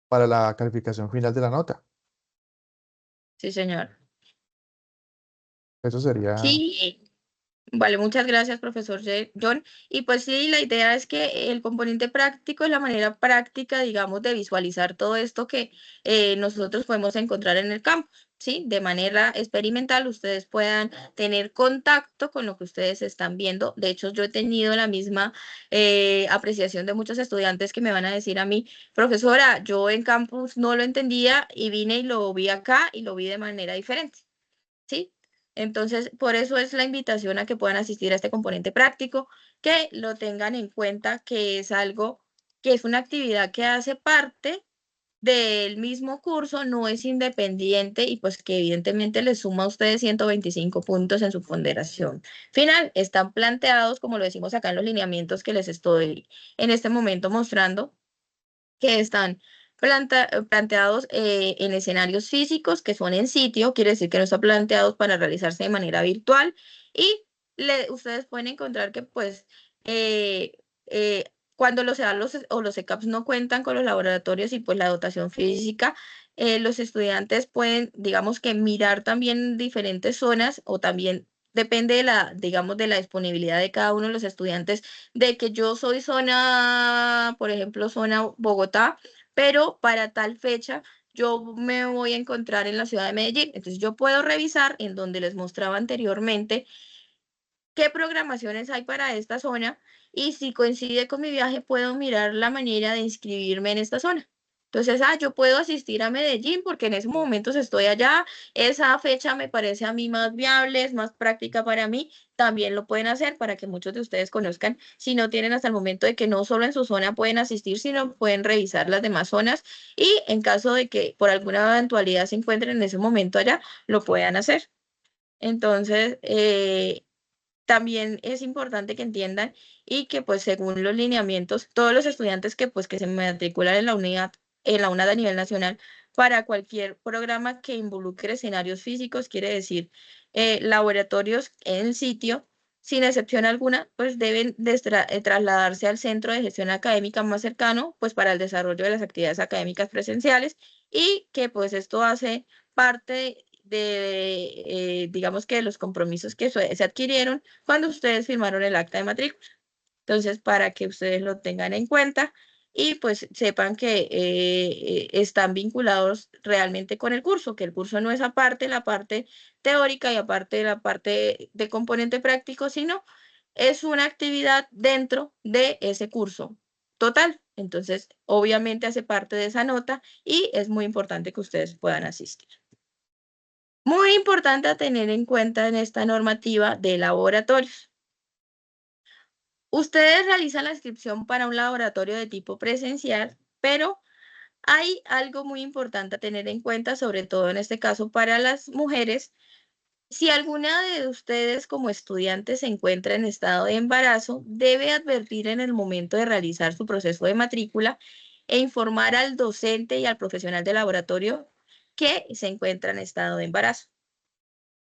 para la calificación final de la nota. Sí, señor. Eso sería... Sí, vale, muchas gracias, profesor John. Y pues sí, la idea es que el componente práctico es la manera práctica, digamos, de visualizar todo esto que nosotros podemos encontrar en el campus, ¿sí? De manera experimental, ustedes puedan tener contacto con lo que ustedes están viendo. De hecho, yo he tenido la misma apreciación de muchos estudiantes que me van a decir a mí, profesora, yo en campus no lo entendía y vine y lo vi acá y lo vi de manera diferente, ¿sí? Entonces, por eso es la invitación a que puedan asistir a este componente práctico, que lo tengan en cuenta, que es algo, que es una actividad que hace parte del mismo curso, no es independiente y pues que evidentemente les suma a ustedes 125 puntos en su ponderación final. Están planteados, como lo decimos acá en los lineamientos que les estoy en este momento mostrando, que están planteados en escenarios físicos que son en sitio, quiere decir que no están planteados para realizarse de manera virtual, y ustedes pueden encontrar que pues eh, cuando los EALOS o los ECAPS no cuentan con los laboratorios y pues la dotación física, los estudiantes pueden, digamos que mirar también diferentes zonas, o también depende de la, digamos, de la disponibilidad de cada uno de los estudiantes, de que yo soy zona, por ejemplo, zona Bogotá, pero para tal fecha yo me voy a encontrar en la ciudad de Medellín. Entonces yo puedo revisar en donde les mostraba anteriormente qué programaciones hay para esta zona, y si coincide con mi viaje puedo mirar la manera de inscribirme en esta zona. Entonces, yo puedo asistir a Medellín porque en esos momentos estoy allá, esa fecha me parece a mí más viable, es más práctica para mí, también lo pueden hacer para que muchos de ustedes conozcan, si no tienen hasta el momento, de que no solo en su zona pueden asistir, sino pueden revisar las demás zonas, y en caso de que por alguna eventualidad se encuentren en ese momento allá, lo puedan hacer. Entonces, también es importante que entiendan y que pues según los lineamientos, todos los estudiantes que pues que se matriculan en la unidad, en la UNAD a nivel nacional, para cualquier programa que involucre escenarios físicos, quiere decir laboratorios en sitio, sin excepción alguna, pues deben trasladarse al centro de gestión académica más cercano, pues para el desarrollo de las actividades académicas presenciales, y que pues esto hace parte de, digamos que de los compromisos que se adquirieron cuando ustedes firmaron el acta de matrícula. Entonces, para que ustedes lo tengan en cuenta y pues sepan que están vinculados realmente con el curso, que el curso no es aparte la parte teórica y aparte la parte de componente práctico, sino es una actividad dentro de ese curso total. Entonces, obviamente hace parte de esa nota y es muy importante que ustedes puedan asistir. Muy importante a tener en cuenta en esta normativa de laboratorios. Ustedes realizan la inscripción para un laboratorio de tipo presencial, pero hay algo muy importante a tener en cuenta, sobre todo en este caso para las mujeres. Si alguna de ustedes como estudiante se encuentra en estado de embarazo, debe advertir en el momento de realizar su proceso de matrícula e informar al docente y al profesional de laboratorio que se encuentra en estado de embarazo.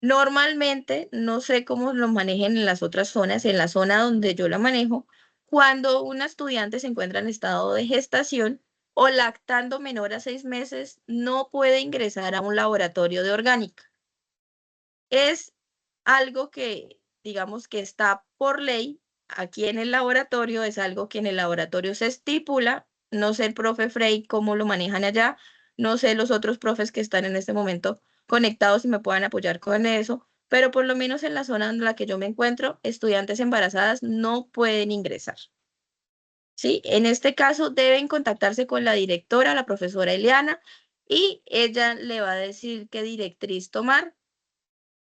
Normalmente, no sé cómo lo manejen en las otras zonas, en la zona donde yo la manejo, cuando una estudiante se encuentra en estado de gestación o lactando menor a 6 meses, no puede ingresar a un laboratorio de orgánica. Es algo que, digamos, que está por ley aquí en el laboratorio, es algo que en el laboratorio se estipula. No sé el profe Frey cómo lo manejan allá, no sé los otros profes que están en este momento conectados y me puedan apoyar con eso, pero por lo menos en la zona en la que yo me encuentro, estudiantes embarazadas no pueden ingresar. ¿Sí? En este caso deben contactarse con la directora, la profesora Eliana, y ella le va a decir qué directriz tomar,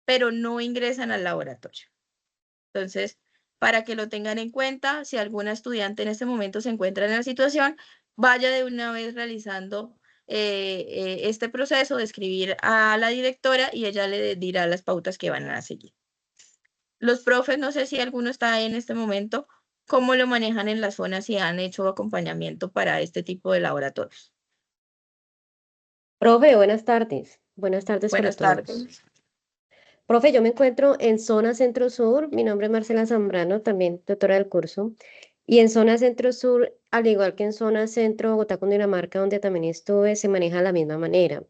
pero no ingresan al laboratorio. Entonces, para que lo tengan en cuenta, si alguna estudiante en este momento se encuentra en la situación, vaya de una vez realizando este proceso de escribir a la directora y ella le dirá las pautas que van a seguir. Los profes, no sé si alguno está en este momento, ¿cómo lo manejan en la zona si han hecho acompañamiento para este tipo de laboratorios? Profe, buenas tardes. Buenas tardes para Buenas todos. tardes. Profe, yo me encuentro en zona Centro Sur. Mi nombre es Marcela Zambrano, también tutora del curso. Y en zona Centro Sur, al igual que en zona Centro Bogotá, Cundinamarca, donde también estuve, se maneja de la misma manera.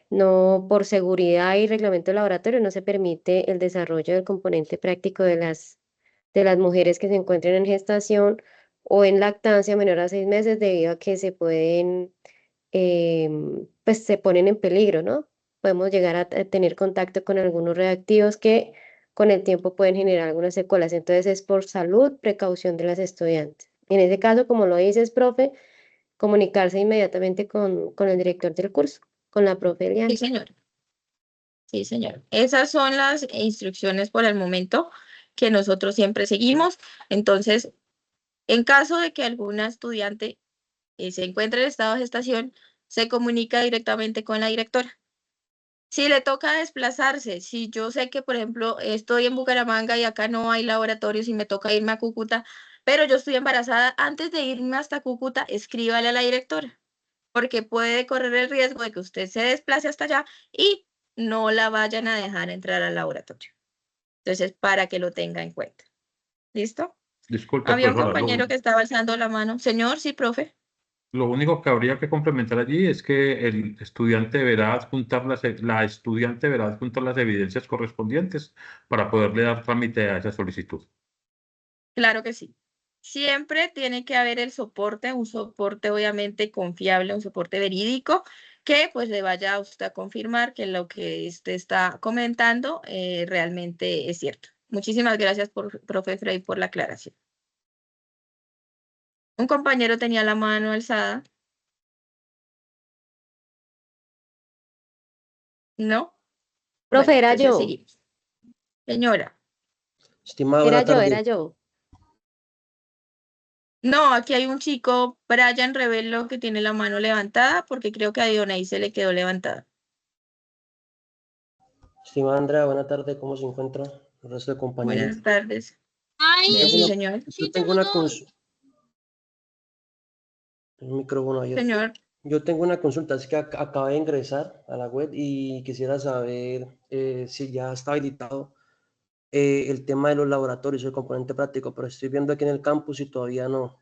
No, por seguridad y reglamento de laboratorio, no se permite el desarrollo del componente práctico de las mujeres que se encuentren en gestación o en lactancia menor a 6 meses, debido a que se pueden pues se ponen en peligro, ¿no? Podemos llegar a tener contacto con algunos reactivos que con el tiempo pueden generar algunas secuelas. Entonces es por salud, precaución de las estudiantes. En ese caso, como lo dices, profe, comunicarse inmediatamente con el director del curso, con la profe Eliana. Sí, señor. Sí, señor. Esas son las instrucciones por el momento que nosotros siempre seguimos. Entonces, en caso de que alguna estudiante se encuentre en estado de gestación, se comunica directamente con la directora. Si le toca desplazarse, si yo sé que, por ejemplo, estoy en Bucaramanga y acá no hay laboratorios y me toca irme a Cúcuta, pero yo estoy embarazada, antes de irme hasta Cúcuta, escríbale a la directora, porque puede correr el riesgo de que usted se desplace hasta allá y no la vayan a dejar entrar al laboratorio. Entonces, para que lo tenga en cuenta. ¿Listo? Disculpe, Había un profesora, compañero que estaba alzando la mano. Señor, sí, profe. lo único que habría que complementar allí es que el estudiante deberá adjuntar la estudiante deberá adjuntar las evidencias correspondientes para poderle dar trámite a esa solicitud. Claro que sí. Siempre tiene que haber el soporte, un soporte obviamente confiable, un soporte verídico, que pues le vaya a usted a confirmar que lo que usted está comentando realmente es cierto. Muchísimas gracias, profe Frey, por la aclaración. Un compañero tenía la mano alzada. ¿No? Profe, Bueno, era entonces yo. seguimos. Señora. Estimada, buena tarde. Era yo. No, aquí hay un chico, Brian Revelo, que tiene la mano levantada porque creo que a Dionay se le quedó levantada. Estimada Andrea, buena tarde, ¿cómo se encuentra el resto de compañeros? Buenas tardes. Bien, sí, señor. Yo tengo una consulta. El micrófono abierto. Señor. Yo tengo una consulta, es que acabé de ingresar a la web y quisiera saber si ya está habilitado el tema de los laboratorios, el componente práctico, pero estoy viendo aquí en el campus y todavía no.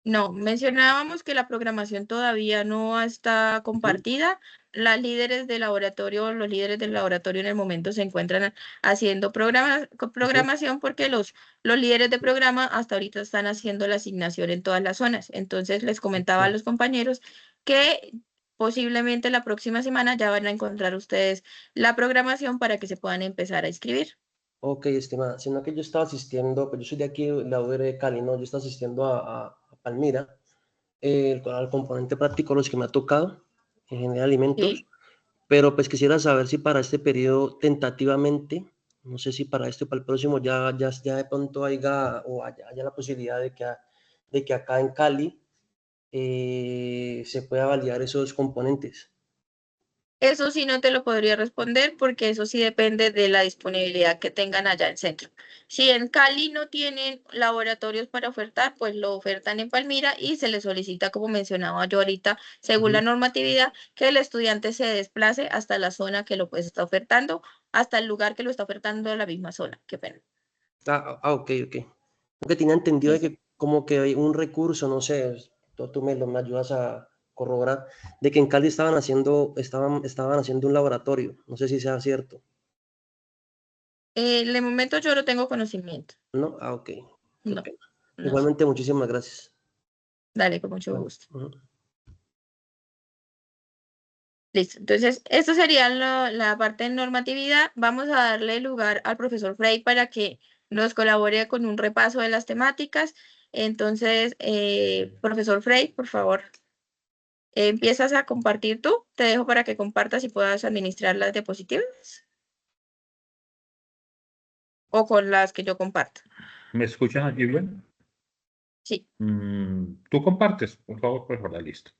No, mencionábamos que la programación todavía no está compartida. Las líderes de laboratorio, los líderes del laboratorio en el momento se encuentran haciendo programación porque los líderes de programa hasta ahorita están haciendo la asignación en todas las zonas. Entonces les comentaba a los compañeros que posiblemente la próxima semana ya van a encontrar ustedes la programación para que se puedan empezar a inscribir. Ok, estimada, sino que yo estaba asistiendo, pues yo soy de aquí, la UR de Cali, ¿no? Yo estaba asistiendo a Palmira, al componente práctico, los que me ha tocado, ingeniería de alimentos, Sí. pero pues quisiera saber si para este periodo tentativamente, no sé si para este o para el próximo ya de pronto haya la posibilidad de que acá en Cali se pueda validar esos componentes. Eso sí no te lo podría responder porque eso sí depende de la disponibilidad que tengan allá en centro. Si en Cali no tienen laboratorios para ofertar, pues lo ofertan en Palmira y se le solicita, como mencionaba yo ahorita, según la Ujú. normatividad, que el estudiante se desplace hasta la zona que lo pues, está ofertando, hasta el lugar que lo está ofertando en la misma zona. Qué pena. Ok, ok. Aunque tenía entendido Sí, de sí. que como que hay un recurso, no sé, tú me ayudas a corroborar, de que en Cali estaban haciendo un laboratorio, no sé si sea cierto, De momento yo no tengo conocimiento. ¿no? Ok, qué No, pena. no sé. Igualmente, muchísimas gracias. Dale, con mucho Bueno, gusto. ujú. Listo. Entonces, esto sería la parte de normatividad. Vamos a darle lugar al profesor Frey para que nos colabore con un repaso de las temáticas. Entonces, profesor Frey, por favor, empiezas a compartir tú. Te dejo para que compartas y puedas administrar las diapositivas o con las que yo comparto. ¿Me escuchan aquí bien? Sí. Tú compartes, por favor, pues ahora listo.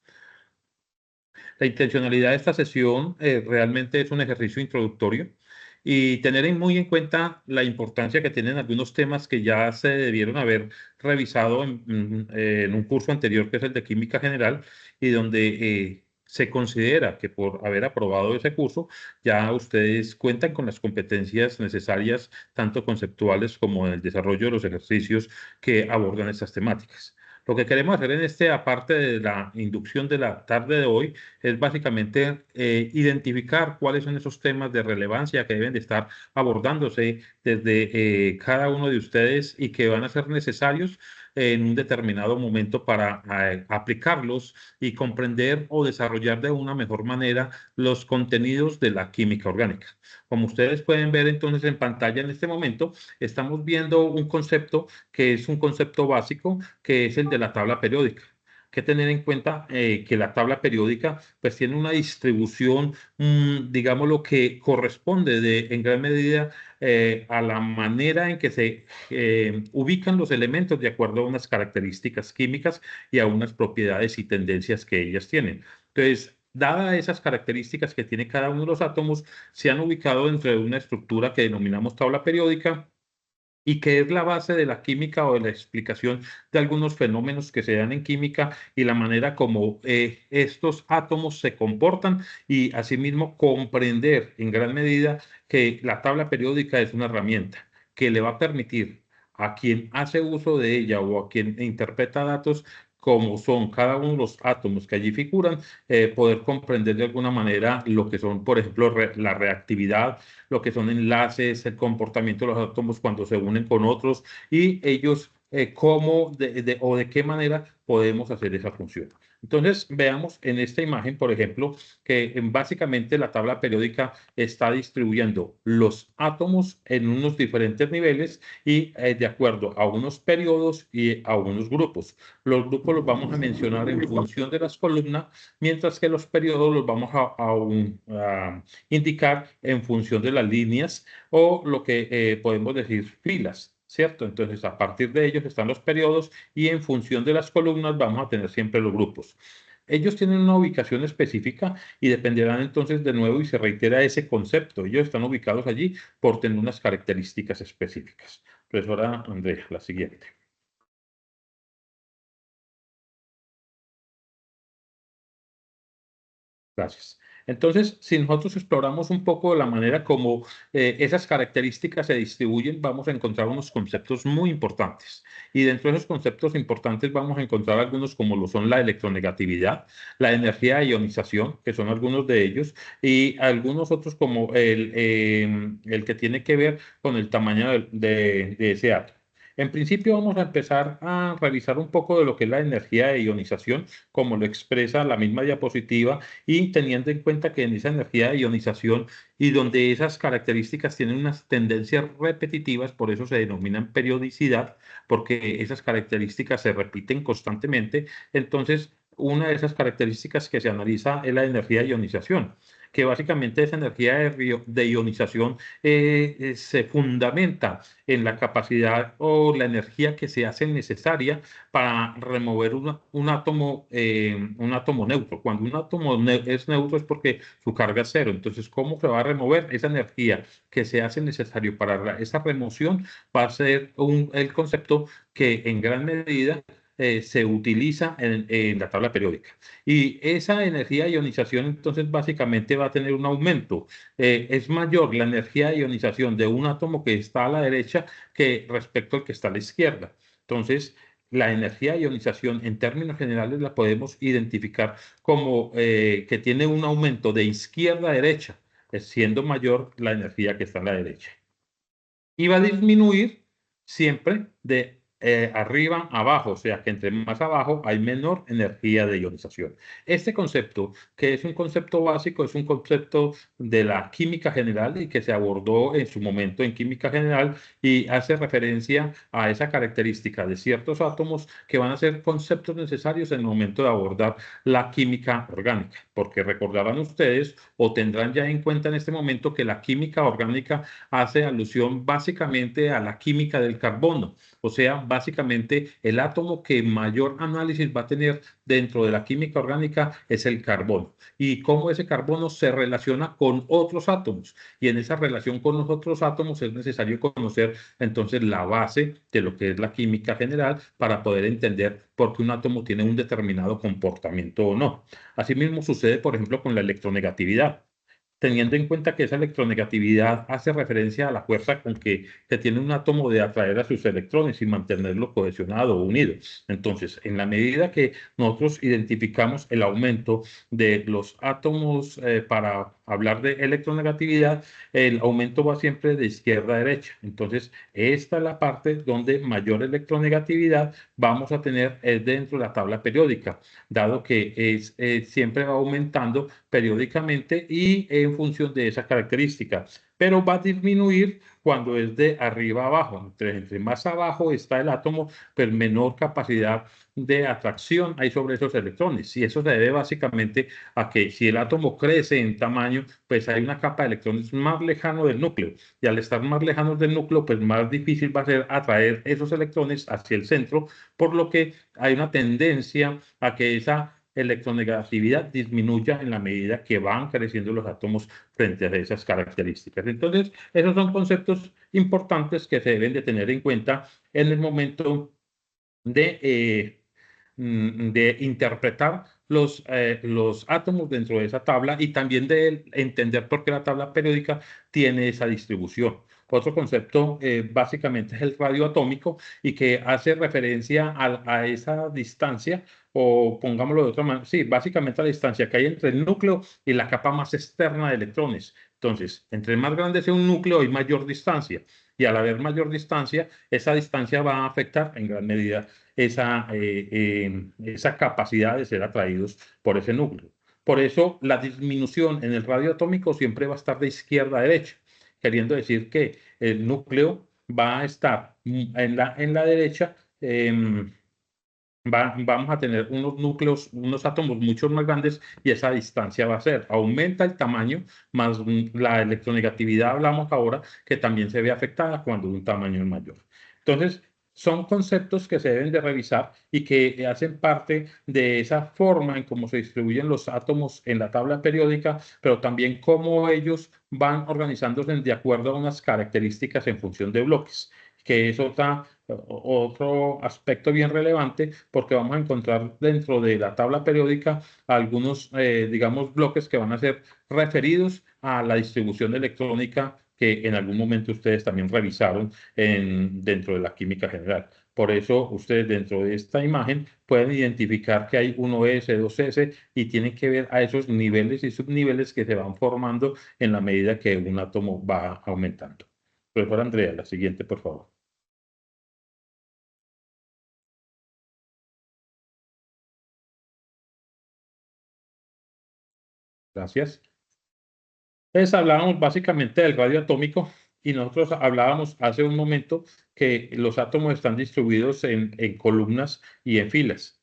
La intencionalidad de esta sesión realmente es un ejercicio introductorio y tener muy en cuenta la importancia que tienen algunos temas que ya se debieron haber revisado en un curso anterior, que es el de Química General, y donde se considera que por haber aprobado ese curso ya ustedes cuentan con las competencias necesarias, tanto conceptuales como en el desarrollo de los ejercicios que abordan estas temáticas. Lo que queremos hacer en este, aparte de la inducción de la tarde de hoy, es básicamente identificar cuáles son esos temas de relevancia que deben de estar abordándose desde cada uno de ustedes y que van a ser necesarios en un determinado momento para aplicarlos y comprender o desarrollar de una mejor manera los contenidos de la química orgánica. Como ustedes pueden ver entonces en pantalla en este momento, estamos viendo un concepto que es un concepto básico, que es el de la tabla periódica. Que tener en cuenta que la tabla periódica pues tiene una distribución, digamos, lo que corresponde en gran medida a la manera en que se ubican los elementos de acuerdo a unas características químicas y a unas propiedades y tendencias que ellas tienen. Entonces, dadas esas características que tiene cada uno de los átomos, se han ubicado dentro de una estructura que denominamos tabla periódica y que es la base de la química o de la explicación de algunos fenómenos que se dan en química y la manera como estos átomos se comportan y asimismo comprender en gran medida que la tabla periódica es una herramienta que le va a permitir a quien hace uso de ella o a quien interpreta datos como son cada uno de los átomos que allí figuran, poder comprender de alguna manera lo que son, por ejemplo, la reactividad, lo que son enlaces, el comportamiento de los átomos cuando se unen con otros y ellos cómo o de qué manera podemos hacer esa función. Entonces, veamos en esta imagen, por ejemplo, que básicamente la tabla periódica está distribuyendo los átomos en unos diferentes niveles y de acuerdo a unos periodos y a unos grupos. Los grupos los vamos a mencionar en función de las columnas, mientras que los periodos los vamos a indicar en función de las líneas o lo que podemos decir filas. ¿Cierto? Entonces, a partir de ellos están los periodos y en función de las columnas vamos a tener siempre los grupos. Ellos tienen una ubicación específica y dependerán entonces de nuevo y se reitera ese concepto. Ellos están ubicados allí por tener unas características específicas. Profesora Andrea, la siguiente. Gracias. Entonces, si nosotros exploramos un poco la manera como esas características se distribuyen, vamos a encontrar unos conceptos muy importantes. Y dentro de esos conceptos importantes vamos a encontrar algunos como lo son la electronegatividad, la energía de ionización, que son algunos de ellos, y algunos otros como el que tiene que ver con el tamaño de ese átomo. En principio vamos a empezar a revisar un poco de lo que es la energía de ionización, como lo expresa la misma diapositiva, y teniendo en cuenta que en esa energía de ionización y donde esas características tienen unas tendencias repetitivas, por eso se denominan periodicidad, porque esas características se repiten constantemente. Entonces, una de esas características que se analiza es la energía de ionización, que básicamente esa energía de ionización se fundamenta en la capacidad o la energía que se hace necesaria para remover un átomo neutro. Cuando un átomo es neutro es porque su carga es cero. Entonces, ¿cómo se va a remover esa energía que se hace necesario para esa remoción? Va a ser el concepto que en gran medida se utiliza en la tabla periódica. Y esa energía de ionización entonces básicamente va a tener un aumento. Es mayor la energía de ionización de un átomo que está a la derecha que respecto al que está a la izquierda. Entonces, la energía de ionización en términos generales la podemos identificar como que tiene un aumento de izquierda a derecha, siendo mayor la energía que está a la derecha. Y va a disminuir siempre de arriba a abajo, o sea que entre más abajo hay menor energía de ionización. Este concepto, que es un concepto básico, es un concepto de la química general y que se abordó en su momento en química general y hace referencia a esa característica de ciertos átomos que van a ser conceptos necesarios en el momento de abordar la química orgánica, porque recordarán ustedes o tendrán ya en cuenta en este momento que la química orgánica hace alusión básicamente a la química del carbono, o sea, básicamente el átomo que mayor análisis va a tener dentro de la química orgánica es el carbono y cómo ese carbono se relaciona con otros átomos, y en esa relación con los otros átomos es necesario conocer entonces la base de lo que es la química general para poder entender por qué un átomo tiene un determinado comportamiento o no. Asimismo sucede, por ejemplo, con la electronegatividad, teniendo en cuenta que esa electronegatividad hace referencia a la fuerza con que tiene un átomo de atraer a sus electrones y mantenerlo cohesionado o unido. Entonces, en la medida que nosotros identificamos el aumento de los átomos para hablar de electronegatividad, el aumento va siempre de izquierda a derecha. Entonces, esta es la parte donde mayor electronegatividad vamos a tener dentro de la tabla periódica, dado que siempre va aumentando periódicamente y en función de esa característica, pero va a disminuir cuando es de arriba a abajo. Entre más abajo está el átomo, pues menor capacidad de atracción hay sobre esos electrones. Y eso se debe básicamente a que si el átomo crece en tamaño, pues hay una capa de electrones más lejano del núcleo. Y al estar más lejanos del núcleo, pues más difícil va a ser atraer esos electrones hacia el centro, por lo que hay una tendencia a que esa electronegatividad disminuya en la medida que van creciendo los átomos frente a esas características. Entonces, esos son conceptos importantes que se deben de tener en cuenta en el momento de interpretar los átomos dentro de esa tabla y también de entender por qué la tabla periódica tiene esa distribución. Otro concepto básicamente es el radioatómico y que hace referencia a esa distancia, o pongámoslo de otra manera, sí, básicamente a la distancia que hay entre el núcleo y la capa más externa de electrones. Entonces, entre más grande sea un núcleo, hay mayor distancia. Y al haber mayor distancia, esa distancia va a afectar en gran medida esa capacidad de ser atraídos por ese núcleo. Por eso la disminución en el radio atómico siempre va a estar de izquierda a derecha, queriendo decir que el núcleo va a estar en la derecha. Vamos a tener unos núcleos, unos átomos mucho más grandes y esa distancia va a ser, aumenta el tamaño, más la electronegatividad hablamos ahora, que también se ve afectada cuando un tamaño es mayor. Entonces, son conceptos que se deben de revisar y que hacen parte de esa forma en cómo se distribuyen los átomos en la tabla periódica, pero también cómo ellos van organizándose de acuerdo a unas características en función de bloques, que es otro aspecto bien relevante, porque vamos a encontrar dentro de la tabla periódica algunos, digamos, bloques que van a ser referidos a la distribución electrónica que en algún momento ustedes también revisaron dentro de la química general. Por eso ustedes dentro de esta imagen pueden identificar que hay 1s, 2s y tienen que ver a esos niveles y subniveles que se van formando en la medida que un átomo va aumentando. Profesor Andrea, la siguiente, por favor. Gracias. Entonces hablábamos básicamente del radio atómico y nosotros hablábamos hace un momento que los átomos están distribuidos en columnas y en filas.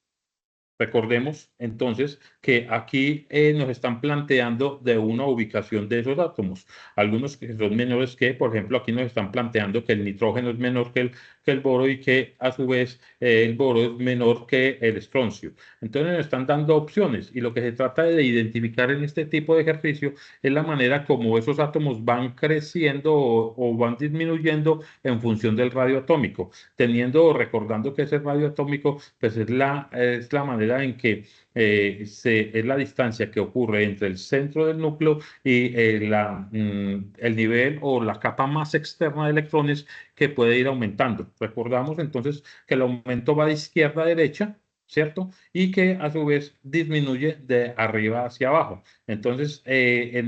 Recordemos entonces que aquí nos están planteando de una ubicación de esos átomos. Algunos que son menores que, por ejemplo, aquí nos están planteando que el nitrógeno es menor que el boro y que a su vez el boro es menor que el estroncio. Entonces nos están dando opciones y lo que se trata de identificar en este tipo de ejercicio es la manera como esos átomos van creciendo o van disminuyendo en función del radio atómico, teniendo o recordando que ese radio atómico pues es la manera en que es la distancia que ocurre entre el centro del núcleo y el nivel o la capa más externa de electrones que puede ir aumentando. Recordamos entonces que el aumento va de izquierda a derecha, ¿cierto? Y que a su vez disminuye de arriba hacia abajo. Entonces, que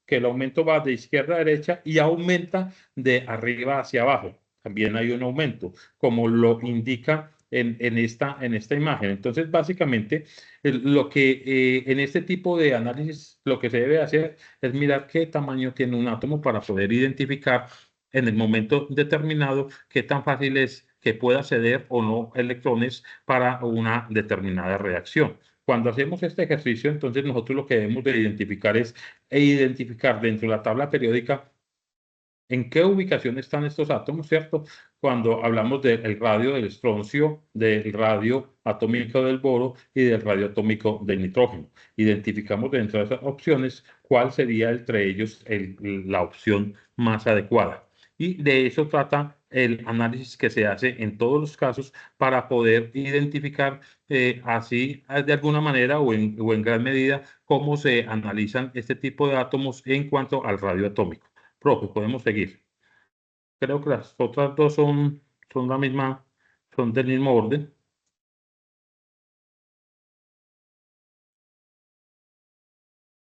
el aumento va de izquierda a derecha y aumenta de arriba hacia abajo. También hay un aumento, como lo indica en esta imagen. Entonces, básicamente, lo que en este tipo de análisis lo que se debe hacer es mirar qué tamaño tiene un átomo para poder identificar en el momento determinado qué tan fácil es que pueda ceder o no electrones para una determinada reacción. Cuando hacemos este ejercicio, entonces nosotros lo que debemos de identificar es identificar dentro de la tabla periódica en qué ubicación están estos átomos, ¿cierto? Cuando hablamos del radio del estroncio, del radio atómico del boro y del radio atómico del nitrógeno. Identificamos dentro de esas opciones cuál sería entre ellos la opción más adecuada. Y de eso trata el análisis que se hace en todos los casos para poder identificar así de alguna manera o en gran medida cómo se analizan este tipo de átomos en cuanto al radio atómico. Profe, podemos seguir. Creo que las otras dos son del mismo orden.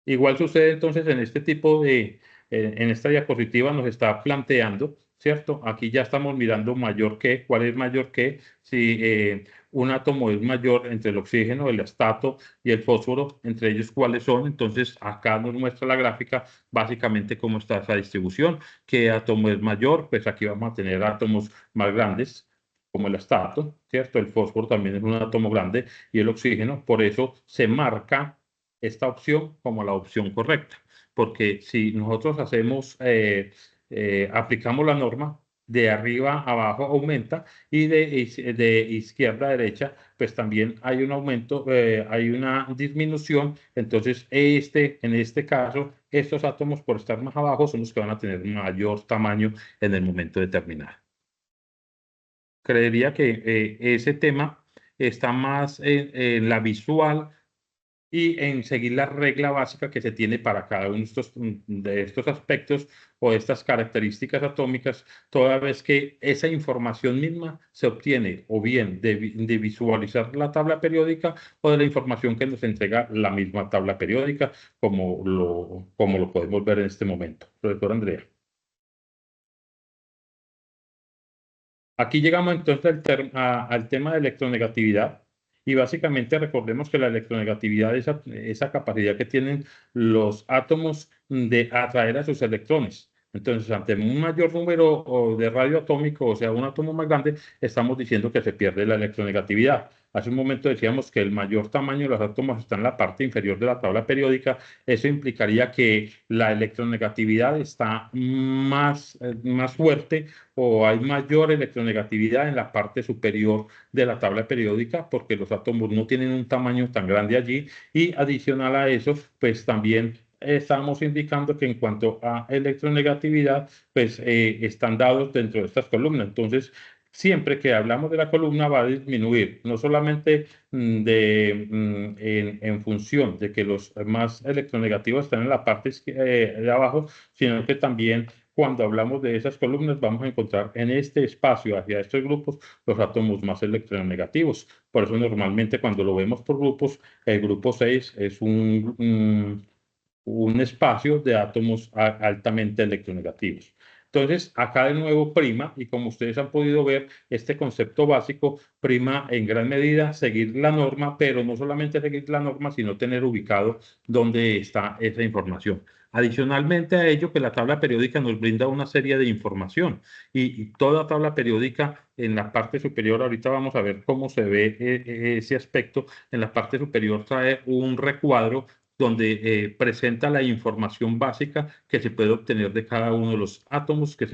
Igual sucede entonces en este tipo en esta diapositiva nos está planteando, ¿cierto? Aquí ya estamos mirando mayor que, cuál es mayor que, si un átomo es mayor entre el oxígeno, el astato y el fósforo, entre ellos cuáles son. Entonces acá nos muestra la gráfica básicamente cómo está esa distribución. ¿Qué átomo es mayor? Pues aquí vamos a tener átomos más grandes, como el astato, ¿cierto? El fósforo también es un átomo grande y el oxígeno, por eso se marca esta opción como la opción correcta, porque si nosotros aplicamos la norma, de arriba a abajo aumenta y de izquierda a derecha, pues también hay un aumento, hay una disminución. Entonces, en este caso, estos átomos por estar más abajo son los que van a tener mayor tamaño en el momento determinado. Creería que ese tema está más en la visual y en seguir la regla básica que se tiene para cada uno de estos aspectos o de estas características atómicas, toda vez que esa información misma se obtiene o bien de visualizar la tabla periódica o de la información que nos entrega la misma tabla periódica, como lo podemos ver en este momento. Profesor Andrea. Aquí llegamos entonces al tema de electronegatividad. Y básicamente recordemos que la electronegatividad es esa capacidad que tienen los átomos de atraer a sus electrones. Entonces, ante un mayor número de radio atómico, o sea, un átomo más grande, estamos diciendo que se pierde la electronegatividad. Hace un momento decíamos que el mayor tamaño de los átomos está en la parte inferior de la tabla periódica. Eso implicaría que la electronegatividad está más fuerte o hay mayor electronegatividad en la parte superior de la tabla periódica porque los átomos no tienen un tamaño tan grande allí y adicional a eso, pues también estamos indicando que en cuanto a electronegatividad, pues están dados dentro de estas columnas. Entonces, siempre que hablamos de la columna va a disminuir, no solamente en función de que los más electronegativos están en la parte de abajo, sino que también cuando hablamos de esas columnas vamos a encontrar en este espacio hacia estos grupos los átomos más electronegativos. Por eso normalmente cuando lo vemos por grupos, el grupo 6 es un espacio de átomos altamente electronegativos. Entonces, acá de nuevo prima, y como ustedes han podido ver, este concepto básico prima en gran medida seguir la norma, pero no solamente seguir la norma, sino tener ubicado dónde está esa información. Adicionalmente a ello, que la tabla periódica nos brinda una serie de información y toda tabla periódica en la parte superior, ahorita vamos a ver cómo se ve ese aspecto, en la parte superior trae un recuadro donde presenta la información básica que se puede obtener de cada uno de los átomos que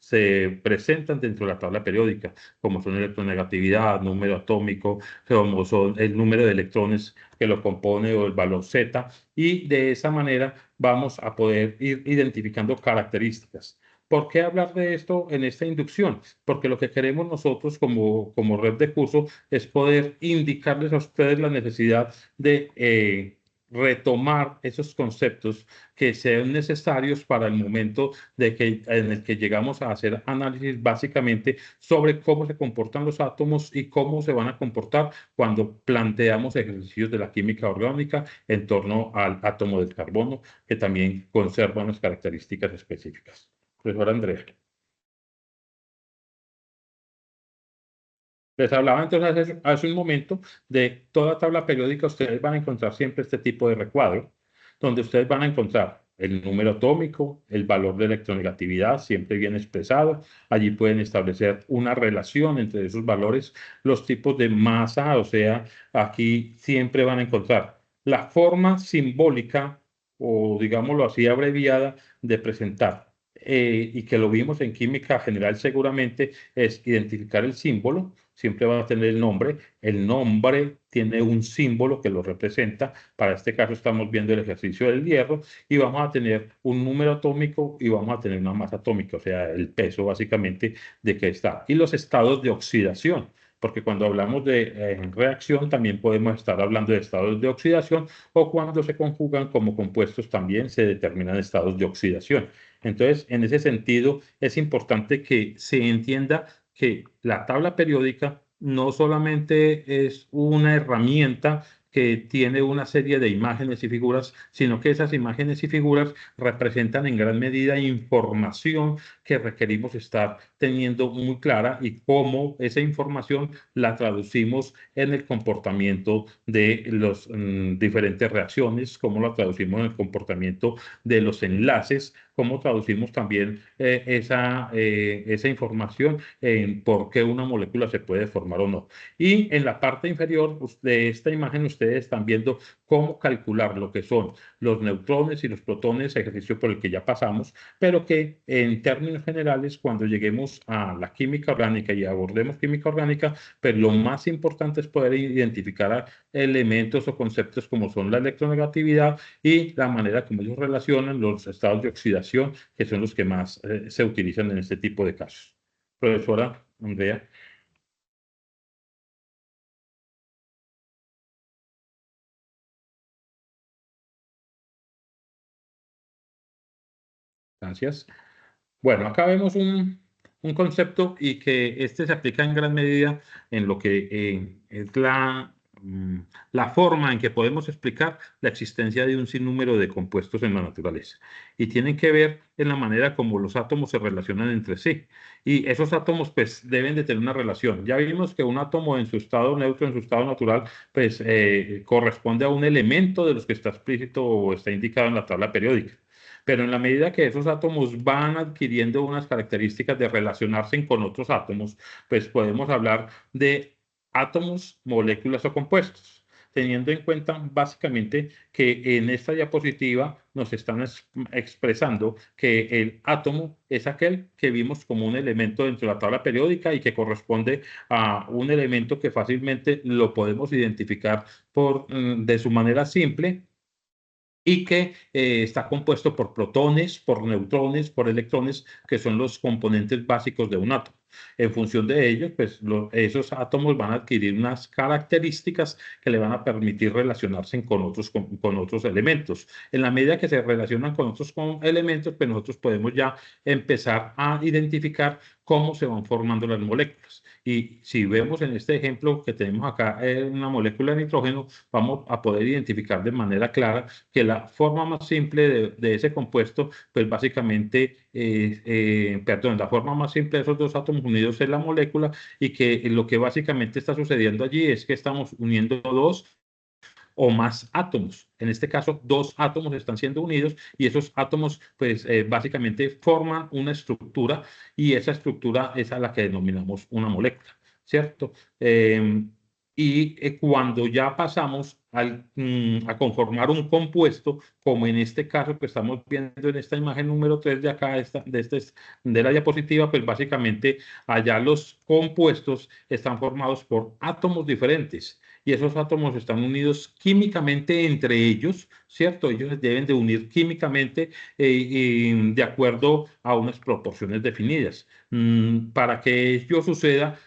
se presentan dentro de la tabla periódica, como son electronegatividad, número atómico, como son el número de electrones que lo compone o el valor Z, y de esa manera vamos a poder ir identificando características. ¿Por qué hablar de esto en esta inducción? Porque lo que queremos nosotros como red de curso es poder indicarles a ustedes la necesidad de retomar esos conceptos que sean necesarios para el momento en el que llegamos a hacer análisis básicamente sobre cómo se comportan los átomos y cómo se van a comportar cuando planteamos ejercicios de la química orgánica en torno al átomo del carbono, que también conserva unas características específicas. Profesor Andrea. Les hablaba entonces hace un momento de toda tabla periódica. Ustedes van a encontrar siempre este tipo de recuadro, donde ustedes van a encontrar el número atómico, el valor de electronegatividad, siempre bien expresado. Allí pueden establecer una relación entre esos valores, los tipos de masa, o sea, aquí siempre van a encontrar la forma simbólica, o digámoslo así, abreviada, de presentar. Y que lo vimos en química general seguramente, es identificar el símbolo. Siempre va a tener el nombre tiene un símbolo que lo representa. Para este caso estamos viendo el ejercicio del hierro y vamos a tener un número atómico y vamos a tener una masa atómica, o sea, el peso básicamente de que está. Y los estados de oxidación, porque cuando hablamos de reacción también podemos estar hablando de estados de oxidación, o cuando se conjugan como compuestos también se determinan estados de oxidación. Entonces, en ese sentido, es importante que se entienda que la tabla periódica no solamente es una herramienta que tiene una serie de imágenes y figuras, sino que esas imágenes y figuras representan en gran medida información que requerimos estar teniendo muy clara, y cómo esa información la traducimos en el comportamiento de las diferentes reacciones, cómo la traducimos en el comportamiento de los enlaces, cómo traducimos también esa información en por qué una molécula se puede formar o no. Y en la parte inferior de esta imagen ustedes están viendo cómo calcular lo que son los neutrones y los protones, ejercicio por el que ya pasamos, pero que en términos generales, cuando lleguemos a la química orgánica y abordemos química orgánica, pues lo más importante es poder identificar elementos o conceptos como son la electronegatividad y la manera como ellos relacionan los estados de oxidación, que son los que más se utilizan en este tipo de casos. Profesora Andrea. Gracias. Bueno, acá vemos un concepto, y que este se aplica en gran medida en lo que es la forma en que podemos explicar la existencia de un sinnúmero de compuestos en la naturaleza. Y tienen que ver en la manera como los átomos se relacionan entre sí. Y esos átomos pues deben de tener una relación. Ya vimos que un átomo en su estado neutro, en su estado natural, pues corresponde a un elemento de los que está explícito o está indicado en la tabla periódica. Pero en la medida que esos átomos van adquiriendo unas características de relacionarse con otros átomos, pues podemos hablar de átomos, moléculas o compuestos, teniendo en cuenta básicamente que en esta diapositiva nos están expresando que el átomo es aquel que vimos como un elemento dentro de la tabla periódica y que corresponde a un elemento que fácilmente lo podemos identificar de su manera simple, y que está compuesto por protones, por neutrones, por electrones, que son los componentes básicos de un átomo. En función de ello, pues esos átomos van a adquirir unas características que le van a permitir relacionarse con otros elementos. En la medida que se relacionan con otros elementos, pues nosotros podemos ya empezar a identificar cómo se van formando las moléculas. Y si vemos en este ejemplo que tenemos acá una molécula de nitrógeno, vamos a poder identificar de manera clara que la forma más simple de ese compuesto, pues básicamente perdón, la forma más simple de esos dos átomos unidos es la molécula, y que lo que básicamente está sucediendo allí es que estamos uniendo dos o más átomos. En este caso, dos átomos están siendo unidos y esos átomos, pues, básicamente forman una estructura, y esa estructura es a la que denominamos una molécula, ¿cierto? Cuando ya pasamos a conformar un compuesto, como en este caso que estamos viendo en esta imagen número 3 de acá, de la diapositiva, pues básicamente allá los compuestos están formados por átomos diferentes, y esos átomos están unidos químicamente entre ellos, ¿cierto? Ellos se deben de unir químicamente de acuerdo a unas proporciones definidas. Para que ello suceda,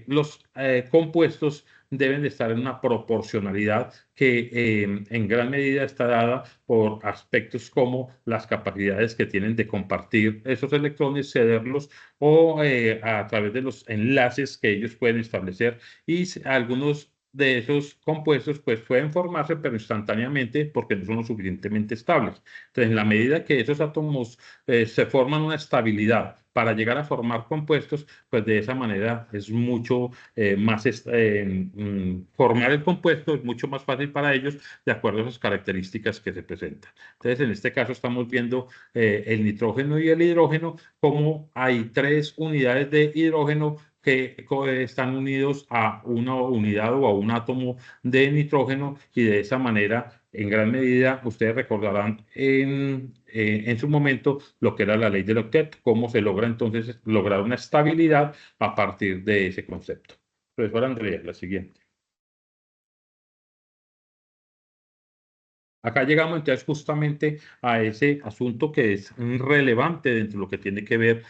los compuestos deben de estar en una proporcionalidad que en gran medida está dada por aspectos como las capacidades que tienen de compartir esos electrones, cederlos, o a través de los enlaces que ellos pueden establecer, y algunos de esos compuestos pues pueden formarse pero instantáneamente porque no son lo suficientemente estables. Entonces, en la medida que esos átomos se forman una estabilidad para llegar a formar compuestos, pues de esa manera es mucho más, formar el compuesto es mucho más fácil para ellos de acuerdo a esas características que se presentan. Entonces, en este caso estamos viendo el nitrógeno y el hidrógeno, como hay tres unidades de hidrógeno que están unidos a una unidad o a un átomo de nitrógeno, y de esa manera, en gran medida, ustedes recordarán en su momento lo que era la ley del octeto, cómo se logra entonces lograr una estabilidad a partir de ese concepto. Profesor Andrea, la siguiente. Acá llegamos entonces justamente a ese asunto que es relevante dentro de lo que tiene que ver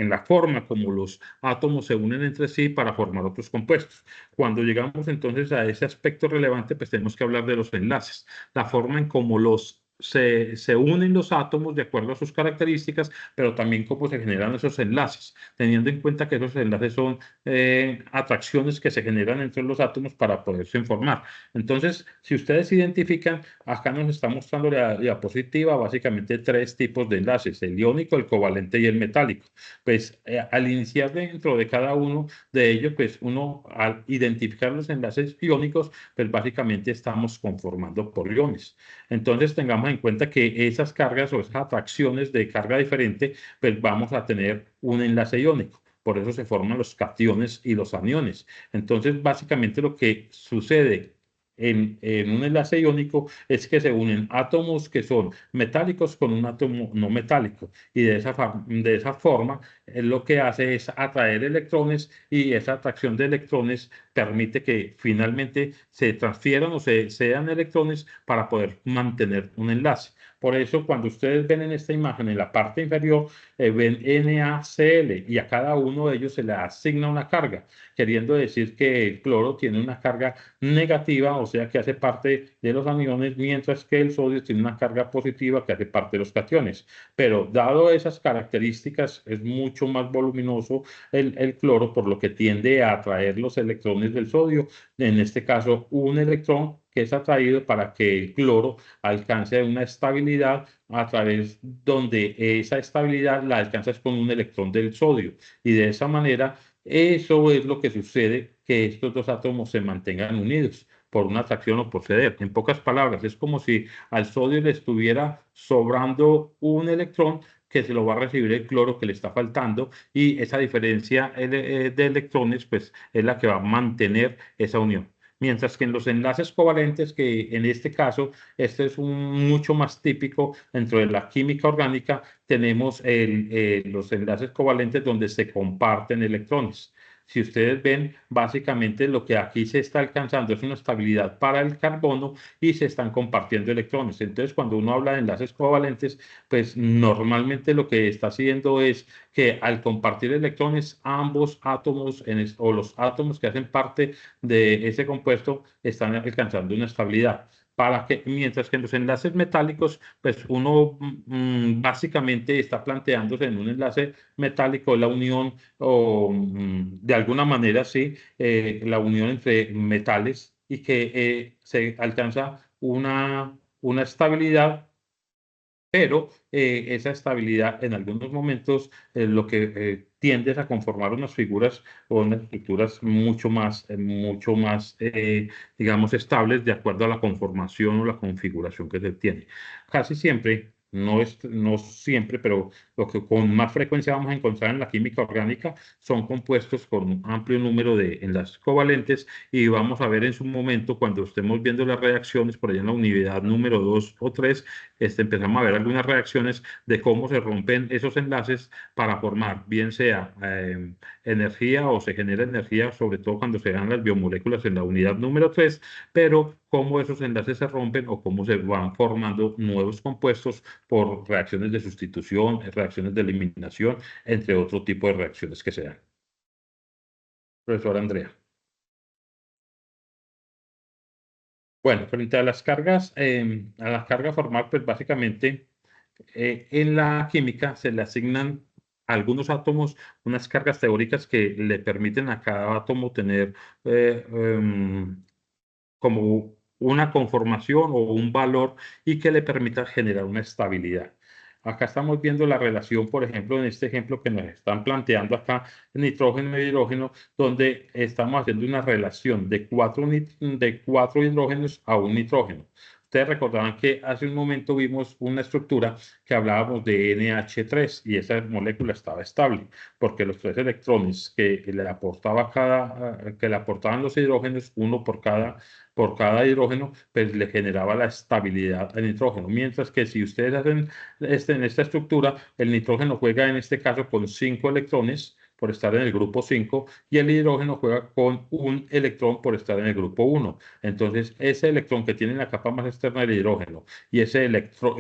en la forma como los átomos se unen entre sí para formar otros compuestos. Cuando llegamos entonces a ese aspecto relevante, pues tenemos que hablar de los enlaces, la forma en cómo se unen los átomos de acuerdo a sus características, pero también cómo se generan esos enlaces, teniendo en cuenta que esos enlaces son atracciones que se generan entre los átomos para poderse formar. Entonces, si ustedes identifican, acá nos está mostrando la diapositiva básicamente tres tipos de enlaces: el iónico, el covalente y el metálico. Pues al iniciar dentro de cada uno de ellos, pues uno al identificar los enlaces iónicos, pues básicamente estamos conformando por iones. Entonces tengamos en cuenta que esas cargas o esas atracciones de carga diferente, pues vamos a tener un enlace iónico. Por eso se forman los cationes y los aniones. Entonces, básicamente lo que sucede en un enlace iónico es que se unen átomos que son metálicos con un átomo no metálico, y de esa forma lo que hace es atraer electrones, y esa atracción de electrones permite que finalmente se transfieran o se sean electrones para poder mantener un enlace. Por eso, cuando ustedes ven en esta imagen, en la parte inferior, ven NaCl, y a cada uno de ellos se le asigna una carga, queriendo decir que el cloro tiene una carga negativa, o sea que hace parte de los aniones, mientras que el sodio tiene una carga positiva que hace parte de los cationes. Pero dado esas características, es mucho más voluminoso el cloro, por lo que tiende a atraer los electrones del sodio, en este caso un electrón que es atraído para que el cloro alcance una estabilidad, a través donde esa estabilidad la alcanzas con un electrón del sodio, y de esa manera eso es lo que sucede, que estos dos átomos se mantengan unidos por una atracción o por ceder. En pocas palabras, es como si al sodio le estuviera sobrando un electrón que se lo va a recibir el cloro que le está faltando, y esa diferencia de electrones pues es la que va a mantener esa unión. Mientras que en los enlaces covalentes, que en este caso, este es mucho más típico dentro de la química orgánica, tenemos los enlaces covalentes donde se comparten electrones. Si ustedes ven, básicamente lo que aquí se está alcanzando es una estabilidad para el carbono, y se están compartiendo electrones. Entonces, cuando uno habla de enlaces covalentes, pues normalmente lo que está haciendo es que al compartir electrones, ambos átomos o los átomos que hacen parte de ese compuesto están alcanzando una estabilidad. Mientras que en los enlaces metálicos, pues uno básicamente está planteándose en un enlace metálico la unión, o de alguna manera sí, la unión entre metales, y que se alcanza una estabilidad Pero esa estabilidad en algunos momentos lo que tiende es a conformar unas figuras o unas estructuras mucho más, digamos, estables de acuerdo a la conformación o la configuración que se tiene. Casi siempre, no siempre, pero lo que con más frecuencia vamos a encontrar en la química orgánica son compuestos con un amplio número de enlaces covalentes, y vamos a ver en su momento, cuando estemos viendo las reacciones por allá en la unidad número 2 o 3, empezamos a ver algunas reacciones de cómo se rompen esos enlaces para formar, bien sea energía o se genera energía, sobre todo cuando se dan las biomoléculas en la unidad número 3, pero cómo esos enlaces se rompen o cómo se van formando nuevos compuestos por reacciones de sustitución, reacciones de eliminación, entre otro tipo de reacciones que se dan. Profesora Andrea. Bueno, frente a las cargas, a la carga formal, pues básicamente en la química se le asignan a algunos átomos unas cargas teóricas que le permiten a cada átomo tener como una conformación o un valor y que le permita generar una estabilidad. Acá estamos viendo la relación, por ejemplo, en este ejemplo que nos están planteando acá, nitrógeno e hidrógeno, donde estamos haciendo una relación de cuatro hidrógenos a un nitrógeno. Ustedes recordarán que hace un momento vimos una estructura que hablábamos de NH3 y esa molécula estaba estable, porque los 3 electrones que le aportaban los hidrógenos, uno por cada hidrógeno, pues le generaba la estabilidad al nitrógeno. Mientras que si ustedes hacen en esta estructura, el nitrógeno juega en este caso con 5 electrones por estar en el grupo 5, y el hidrógeno juega con un electrón por estar en el grupo 1. Entonces, ese electrón que tiene la capa más externa del hidrógeno y ese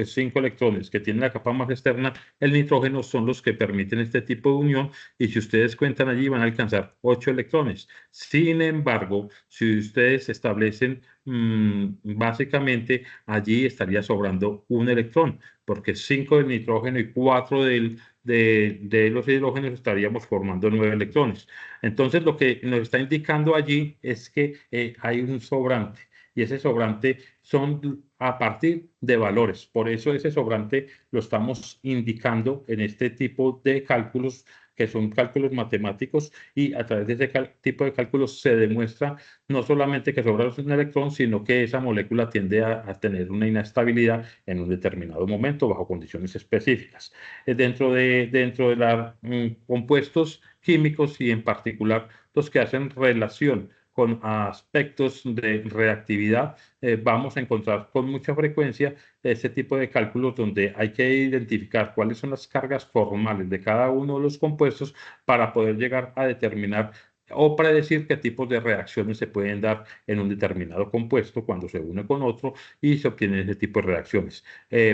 5 electrones que tienen la capa más externa, el nitrógeno, son los que permiten este tipo de unión, y si ustedes cuentan allí van a alcanzar 8 electrones. Sin embargo, si ustedes establecen básicamente allí estaría sobrando un electrón, porque 5 del nitrógeno y 4 de los hidrógenos estaríamos formando 9 electrones. Entonces, lo que nos está indicando allí es que hay un sobrante, y ese sobrante son a partir de valores. Por eso ese sobrante lo estamos indicando en este tipo de cálculos, que son cálculos matemáticos, y a través de ese tipo de cálculos se demuestra no solamente que sobra un electrón, sino que esa molécula tiende a tener una inestabilidad en un determinado momento bajo condiciones específicas. Dentro de los compuestos químicos, y en particular los que hacen relación con aspectos de reactividad, vamos a encontrar con mucha frecuencia este tipo de cálculos donde hay que identificar cuáles son las cargas formales de cada uno de los compuestos para poder llegar a determinar o predecir qué tipos de reacciones se pueden dar en un determinado compuesto cuando se une con otro y se obtienen ese tipo de reacciones.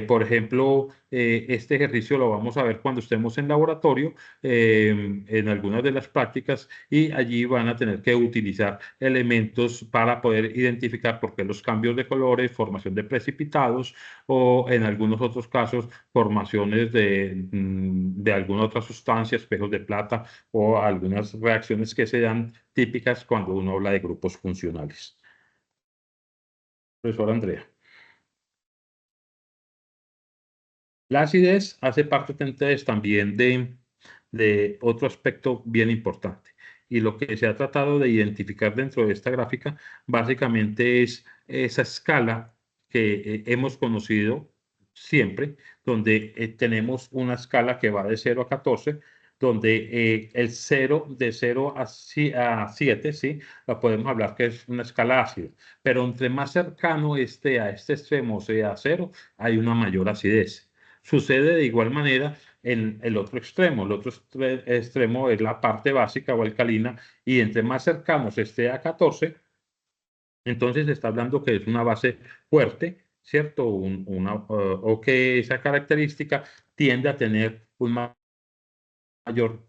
Por ejemplo, este ejercicio lo vamos a ver cuando estemos en laboratorio, en algunas de las prácticas, y allí van a tener que utilizar elementos para poder identificar por qué los cambios de colores, formación de precipitados, o en algunos otros casos formaciones de alguna otra sustancia, espejos de plata, o algunas reacciones que se dan típicas cuando uno habla de grupos funcionales. Profesor Andrea. La acidez hace parte entonces también de otro aspecto bien importante. Y lo que se ha tratado de identificar dentro de esta gráfica básicamente es esa escala que hemos conocido siempre, donde tenemos una escala que va de 0 a 14, donde el 0, de 0 a 7, ¿sí? La podemos hablar que es una escala ácida, pero entre más cercano esté a este extremo, o sea, a 0, hay una mayor acidez. Sucede de igual manera en el otro extremo. El otro extremo es la parte básica o alcalina, y entre más cercanos esté a 14, entonces se está hablando que es una base fuerte, ¿cierto? O que esa característica tiende a tener un mayor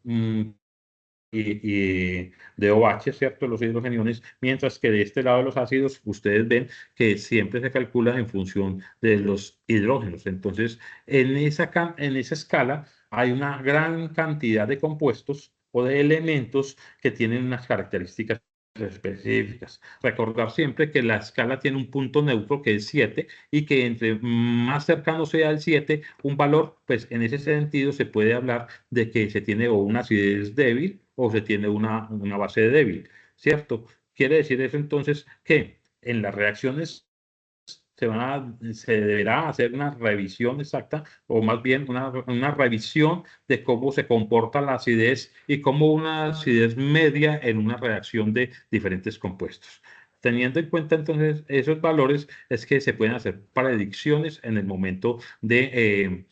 de OH, ¿cierto? Los hidrogeniones, mientras que de este lado de los ácidos, ustedes ven que siempre se calcula en función de los hidrógenos. Entonces, en esa escala hay una gran cantidad de compuestos o de elementos que tienen unas características específicas. Recordar siempre que la escala tiene un punto neutro que es 7 y que entre más cercano sea el 7, un valor, pues en ese sentido se puede hablar de que se tiene o una acidez débil o se tiene una base débil, ¿cierto? Quiere decir eso entonces que en las reacciones se deberá hacer una revisión exacta, o más bien una revisión de cómo se comporta la acidez y cómo una acidez media en una reacción de diferentes compuestos. Teniendo en cuenta entonces esos valores, es que se pueden hacer predicciones en el momento de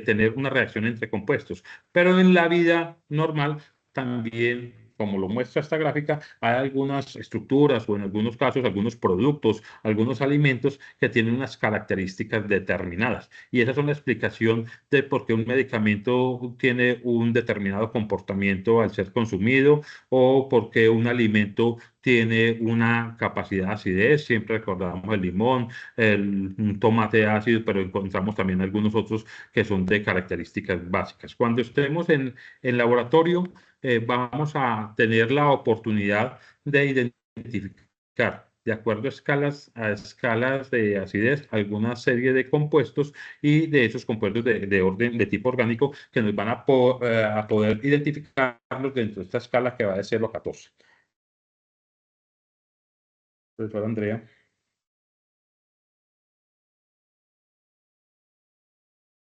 tener una reacción entre compuestos. Pero en la vida normal también, como lo muestra esta gráfica, hay algunas estructuras o en algunos casos algunos productos, algunos alimentos que tienen unas características determinadas. Y esa es una explicación de por qué un medicamento tiene un determinado comportamiento al ser consumido o por qué un alimento tiene una capacidad de acidez. Siempre recordamos el limón, el tomate ácido, pero encontramos también algunos otros que son de características básicas. Cuando estemos en laboratorio, vamos a tener la oportunidad de identificar, de acuerdo a escalas de acidez, alguna serie de compuestos y de esos compuestos de orden de tipo orgánico que nos van a poder identificarlos dentro de esta escala que va de 0 a 14. Profesora Andrea.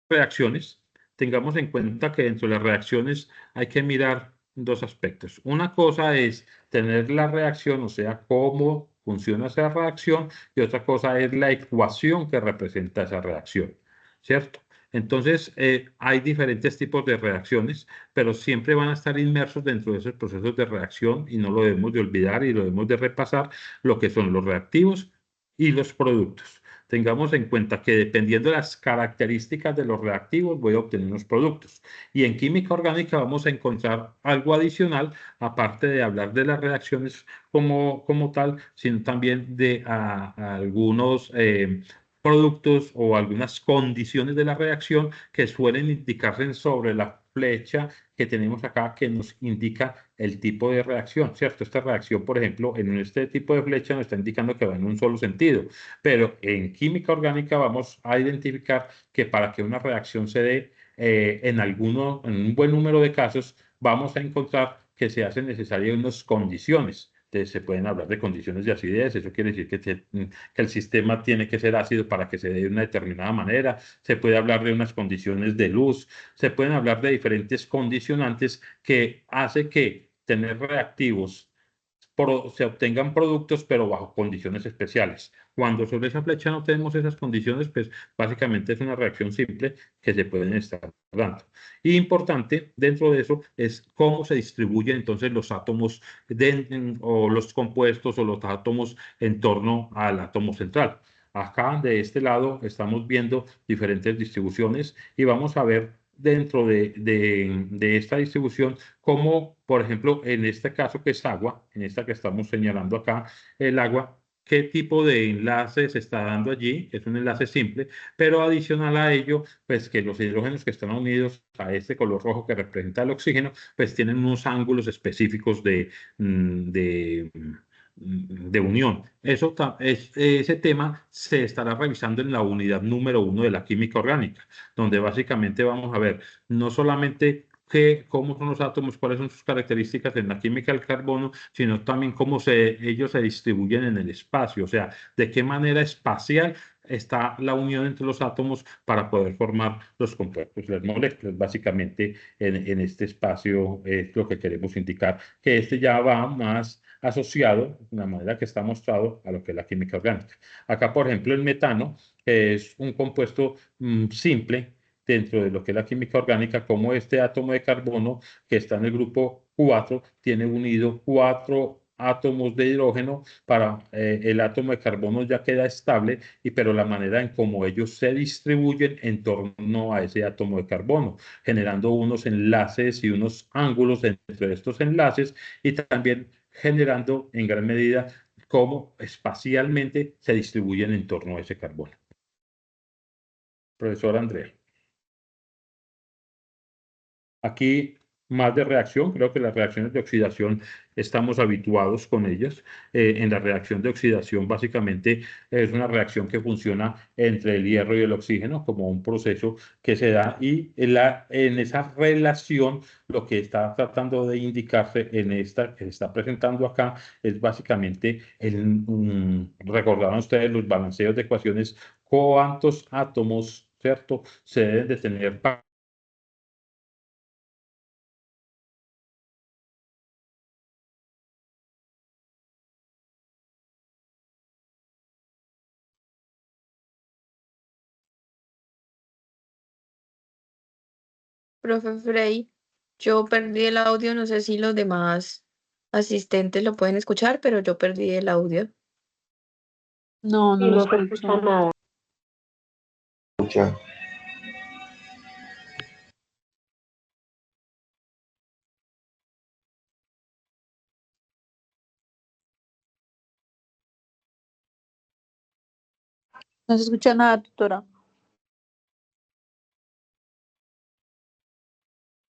Reacciones, tengamos en cuenta que dentro de las reacciones hay que mirar dos aspectos. Una cosa es tener la reacción, o sea, cómo funciona esa reacción, y otra cosa es la ecuación que representa esa reacción, ¿cierto? Entonces, hay diferentes tipos de reacciones, pero siempre van a estar inmersos dentro de esos procesos de reacción y no lo debemos de olvidar y lo debemos de repasar, lo que son los reactivos y los productos. Tengamos en cuenta que dependiendo de las características de los reactivos voy a obtener unos productos. Y en química orgánica vamos a encontrar algo adicional, aparte de hablar de las reacciones como tal, sino también de algunos productos o algunas condiciones de la reacción que suelen indicarse sobre la flecha que tenemos acá, que nos indica el tipo de reacción, ¿cierto? Esta reacción, por ejemplo, en este tipo de flecha nos está indicando que va en un solo sentido, pero en química orgánica vamos a identificar que para que una reacción se dé en un buen número de casos, vamos a encontrar que se hacen necesarias unas condiciones. Entonces, se pueden hablar de condiciones de acidez, eso quiere decir que el sistema tiene que ser ácido para que se dé de una determinada manera, se puede hablar de unas condiciones de luz, se pueden hablar de diferentes condicionantes que hace que tener reactivos se obtengan productos, pero bajo condiciones especiales. Cuando sobre esa flecha no tenemos esas condiciones, pues básicamente es una reacción simple que se pueden estar dando. Y importante dentro de eso es cómo se distribuyen entonces los átomos o los compuestos o los átomos en torno al átomo central. Acá de este lado estamos viendo diferentes distribuciones y vamos a ver dentro de esta distribución como, por ejemplo, en este caso que es agua, en esta que estamos señalando acá, el agua, qué tipo de enlace se está dando allí, es un enlace simple, pero adicional a ello, pues que los hidrógenos que están unidos a este color rojo que representa el oxígeno, pues tienen unos ángulos específicos de unión. Ese tema se estará revisando en la unidad número 1 de la química orgánica, donde básicamente vamos a ver no solamente cómo son los átomos, cuáles son sus características en la química del carbono, sino también cómo ellos se distribuyen en el espacio, o sea, de qué manera espacial está la unión entre los átomos para poder formar los compuestos, las moléculas. Básicamente, en este espacio es lo que queremos indicar, que este ya va más asociado, de la manera que está mostrado, a lo que es la química orgánica. Acá, por ejemplo, el metano, que es un compuesto simple dentro de lo que es la química orgánica, como este átomo de carbono que está en el grupo 4, tiene unido 4 átomos de hidrógeno para el átomo de carbono ya queda estable, pero la manera en cómo ellos se distribuyen en torno a ese átomo de carbono, generando unos enlaces y unos ángulos entre estos enlaces y también generando en gran medida cómo espacialmente se distribuyen en torno a ese carbono. Profesor Andrea. Aquí más de reacción. Creo que las reacciones de oxidación estamos habituados con ellas. En la reacción de oxidación básicamente es una reacción que funciona entre el hierro y el oxígeno como un proceso que se da, y en esa relación lo que está tratando de indicarse en esta que se está presentando acá es básicamente recordaron ustedes los balanceos de ecuaciones, cuántos átomos, ¿cierto?, se deben de tener para Profe Frey, yo perdí el audio, no sé si los demás asistentes lo pueden escuchar, pero yo perdí el audio. No, no Y lo no se escucha escucho. nada. Escucha. No se escucha nada, tutora.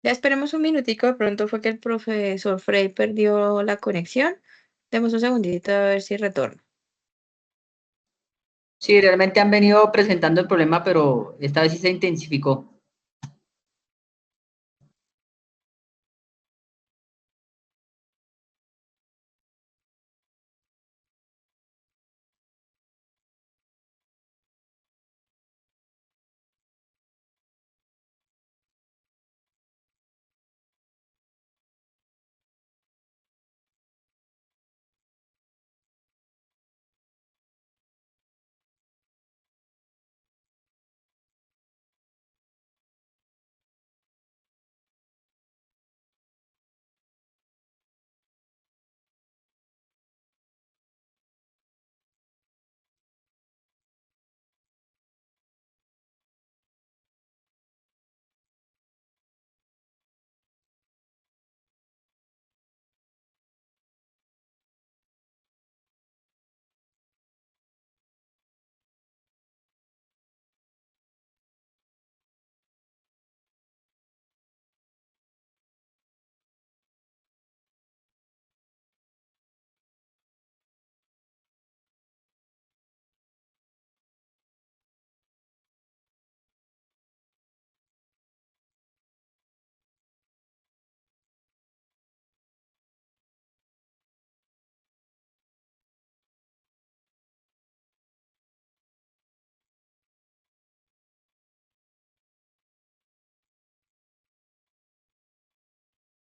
Ya esperemos un minutico, de pronto fue que el profesor Frey perdió la conexión. Demos un segundito a ver si retorna. Sí, realmente han venido presentando el problema, pero esta vez sí se intensificó.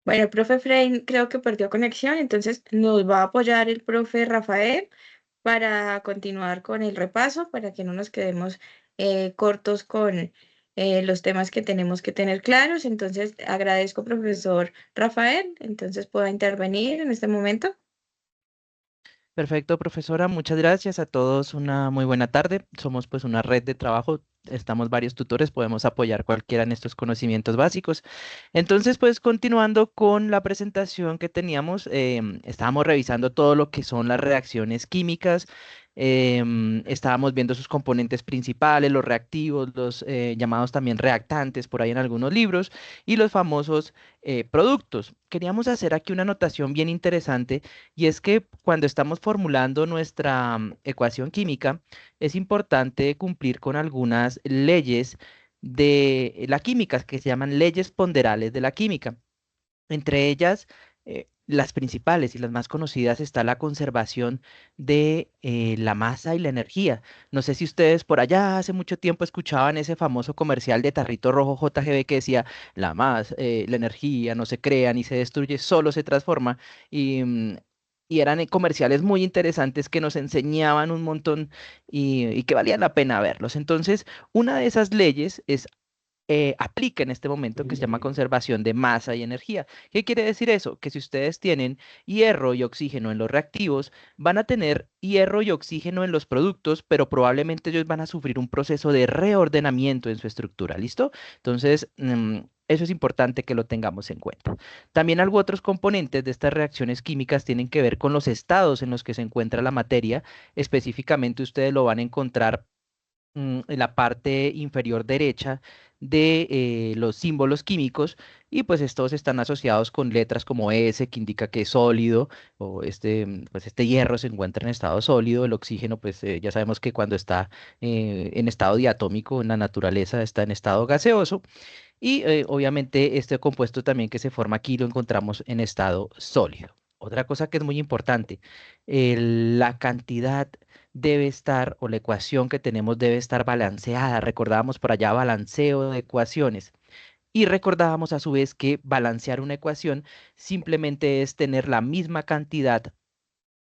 Bueno, el profe Frey creo que perdió conexión, entonces nos va a apoyar el profe Rafael para continuar con el repaso, para que no nos quedemos cortos con los temas que tenemos que tener claros. Entonces, agradezco, profesor Rafael, entonces pueda intervenir en este momento. Perfecto, profesora. Muchas gracias a todos. Una muy buena tarde. Somos pues una red de trabajo. Estamos varios tutores, podemos apoyar cualquiera en estos conocimientos básicos. Entonces, pues continuando con la presentación que teníamos, estábamos revisando todo lo que son las reacciones químicas. Estábamos viendo sus componentes principales, los reactivos, los llamados también reactantes por ahí en algunos libros, y los famosos productos. Queríamos hacer aquí una anotación bien interesante, y es que cuando estamos formulando nuestra ecuación química, es importante cumplir con algunas leyes de la química que se llaman leyes ponderales de la química. Entre ellas, las principales y las más conocidas está la conservación de la masa y la energía. No sé si ustedes por allá hace mucho tiempo escuchaban ese famoso comercial de Tarrito Rojo JGB que decía, la masa, la energía no se crea ni se destruye, solo se transforma. Y eran comerciales muy interesantes que nos enseñaban un montón y que valían la pena verlos. Entonces, una de esas leyes es aplica en este momento, que se llama conservación de masa y energía. ¿Qué quiere decir eso? Que si ustedes tienen hierro y oxígeno en los reactivos, van a tener hierro y oxígeno en los productos, pero probablemente ellos van a sufrir un proceso de reordenamiento en su estructura. ¿Listo? Entonces, eso es importante que lo tengamos en cuenta. También algo otros componentes de estas reacciones químicas tienen que ver con los estados en los que se encuentra la materia. Específicamente, ustedes lo van a encontrar en la parte inferior derecha de los símbolos químicos y pues estos están asociados con letras como S, que indica que es sólido, o pues este hierro se encuentra en estado sólido, el oxígeno pues ya sabemos que cuando está en estado diatómico en la naturaleza está en estado gaseoso y obviamente este compuesto también que se forma aquí lo encontramos en estado sólido. Otra cosa que es muy importante, la cantidad debe estar, o la ecuación que tenemos debe estar balanceada. Recordábamos por allá balanceo de ecuaciones. Y recordábamos a su vez que balancear una ecuación simplemente es tener la misma cantidad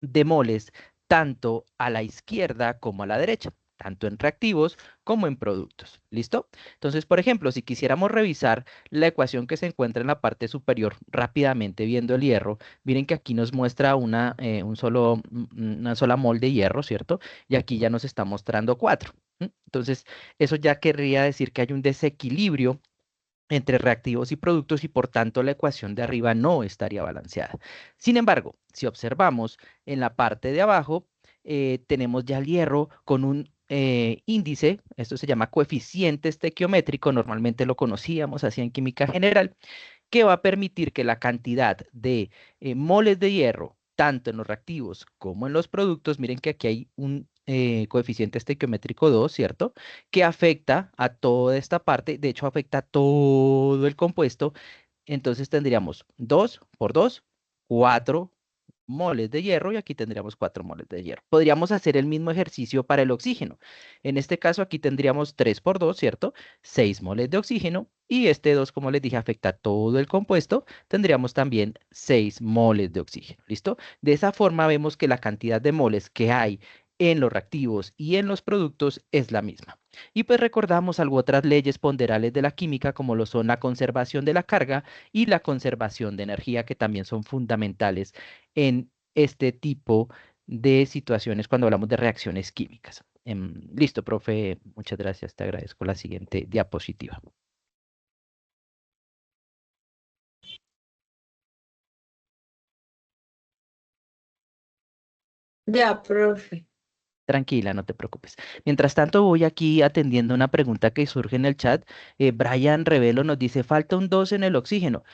de moles tanto a la izquierda como a la derecha, tanto en reactivos como en productos. ¿Listo? Entonces, por ejemplo, si quisiéramos revisar la ecuación que se encuentra en la parte superior rápidamente viendo el hierro, miren que aquí nos muestra una sola mol de hierro, ¿cierto? Y aquí ya nos está mostrando 4. Entonces, eso ya querría decir que hay un desequilibrio entre reactivos y productos y por tanto la ecuación de arriba no estaría balanceada. Sin embargo, si observamos en la parte de abajo, tenemos ya el hierro con un índice, esto se llama coeficiente estequiométrico, normalmente lo conocíamos así en química general, que va a permitir que la cantidad de moles de hierro, tanto en los reactivos como en los productos, miren que aquí hay un coeficiente estequiométrico 2, ¿cierto? Que afecta a toda esta parte, de hecho afecta a todo el compuesto, entonces tendríamos 2 por 2, 4 moles de hierro y aquí tendríamos 4 moles de hierro. Podríamos hacer el mismo ejercicio para el oxígeno. En este caso aquí tendríamos 3 por 2, ¿cierto? 6 moles de oxígeno y este 2, como les dije, afecta a todo el compuesto. Tendríamos también 6 moles de oxígeno, ¿listo? De esa forma vemos que la cantidad de moles que hay en los reactivos y en los productos es la misma. Y pues recordamos algo otras leyes ponderales de la química como lo son la conservación de la carga y la conservación de energía que también son fundamentales en este tipo de situaciones cuando hablamos de reacciones químicas. Listo, profe, muchas gracias, te agradezco la siguiente diapositiva. Ya, profe. Tranquila, no te preocupes. Mientras tanto, voy aquí atendiendo una pregunta que surge en el chat. Brian Revelo nos dice, falta un 2 en el oxígeno.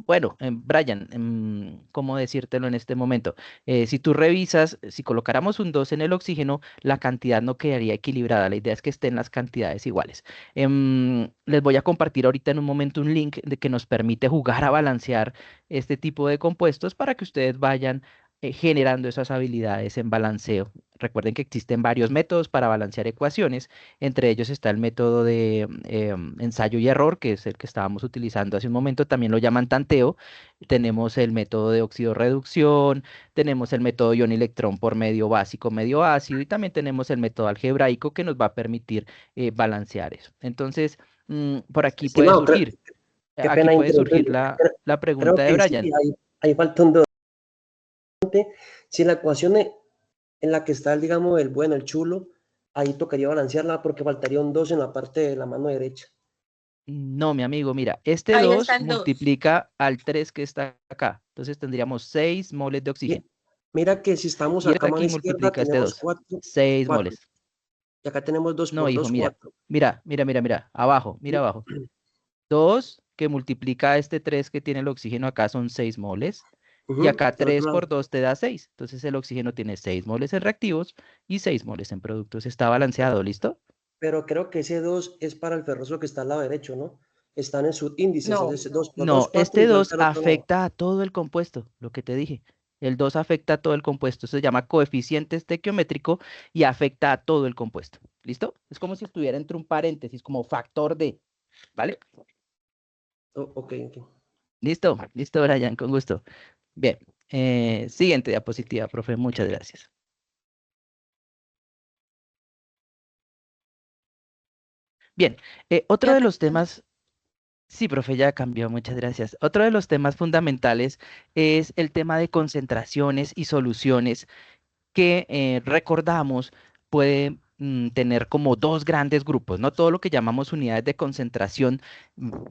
Bueno, Brian, ¿cómo decírtelo en este momento? Si tú revisas, si colocáramos un 2 en el oxígeno, la cantidad no quedaría equilibrada. La idea es que estén las cantidades iguales. Les voy a compartir ahorita en un momento un link que nos permite jugar a balancear este tipo de compuessto para que ustedes vayan generando esas habilidades en balanceo. Recuerden que existen varios métodos para balancear ecuaciones, entre ellos está el método de ensayo y error, que es el que estábamos utilizando hace un momento, también lo llaman tanteo, tenemos el método de óxido-reducción, tenemos el método ion-electrón por medio básico, medio ácido, y también tenemos el método algebraico que nos va a permitir balancear eso. Entonces, por aquí puede Estimado, surgir, qué aquí pena puede surgir interrumpirle. la Creo pregunta de que sí, Brian. ahí falta un 2. Si la ecuación en la que está, digamos, el bueno, el chulo, ahí tocaría balancearla porque faltaría un 2 en la parte de la mano derecha. No, mi amigo, mira, este Ahí 2 está el 2. multiplica al 3 que está acá. Entonces tendríamos 6 moles de oxígeno. Mira que si estamos Y acá a mano aquí izquierda, multiplica este tenemos 2. 4, 6 4. moles. Y acá tenemos 2 No, por hijo, 2, mira. 4. Mira. Abajo, mira abajo. 2 que multiplica este 3 que tiene el oxígeno acá son 6 moles. Y acá Del otro 3 lado. por 2 te da 6. Entonces el oxígeno tiene 6 moles en reactivos y 6 moles en productos. Está balanceado, ¿listo? Pero creo que ese 2 es para el ferroso que está al lado derecho, ¿no? Están en sus índices, No. es 2 por 2, No, 4 este y 2 falta el otro. afecta a todo el compuesto, lo que te dije. El 2 afecta a todo el compuesto. Eso se llama coeficiente estequiométrico y afecta a todo el compuesto. ¿Listo? Es como si estuviera entre un paréntesis, como factor de. ¿Vale? Ok. Listo, Brian, con gusto. Bien, siguiente diapositiva, profe, muchas gracias. Bien, otro de los temas. Sí, profe, ya cambió, muchas gracias. Otro de los temas fundamentales es el tema de concentraciones y soluciones que recordamos puede tener como dos grandes grupos, ¿no? Todo lo que llamamos unidades de concentración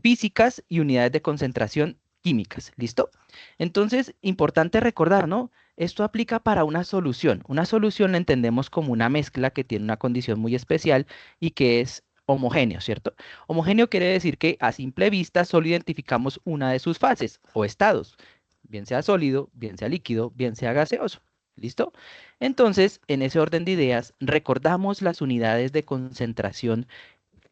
físicas y unidades de concentración químicas, ¿listo? Entonces, importante recordar, ¿no? Esto aplica para una solución. Una solución la entendemos como una mezcla que tiene una condición muy especial y que es homogéneo, ¿cierto? Homogéneo quiere decir que a simple vista solo identificamos una de sus fases o estados, bien sea sólido, bien sea líquido, bien sea gaseoso. ¿Listo? Entonces, en ese orden de ideas, recordamos las unidades de concentración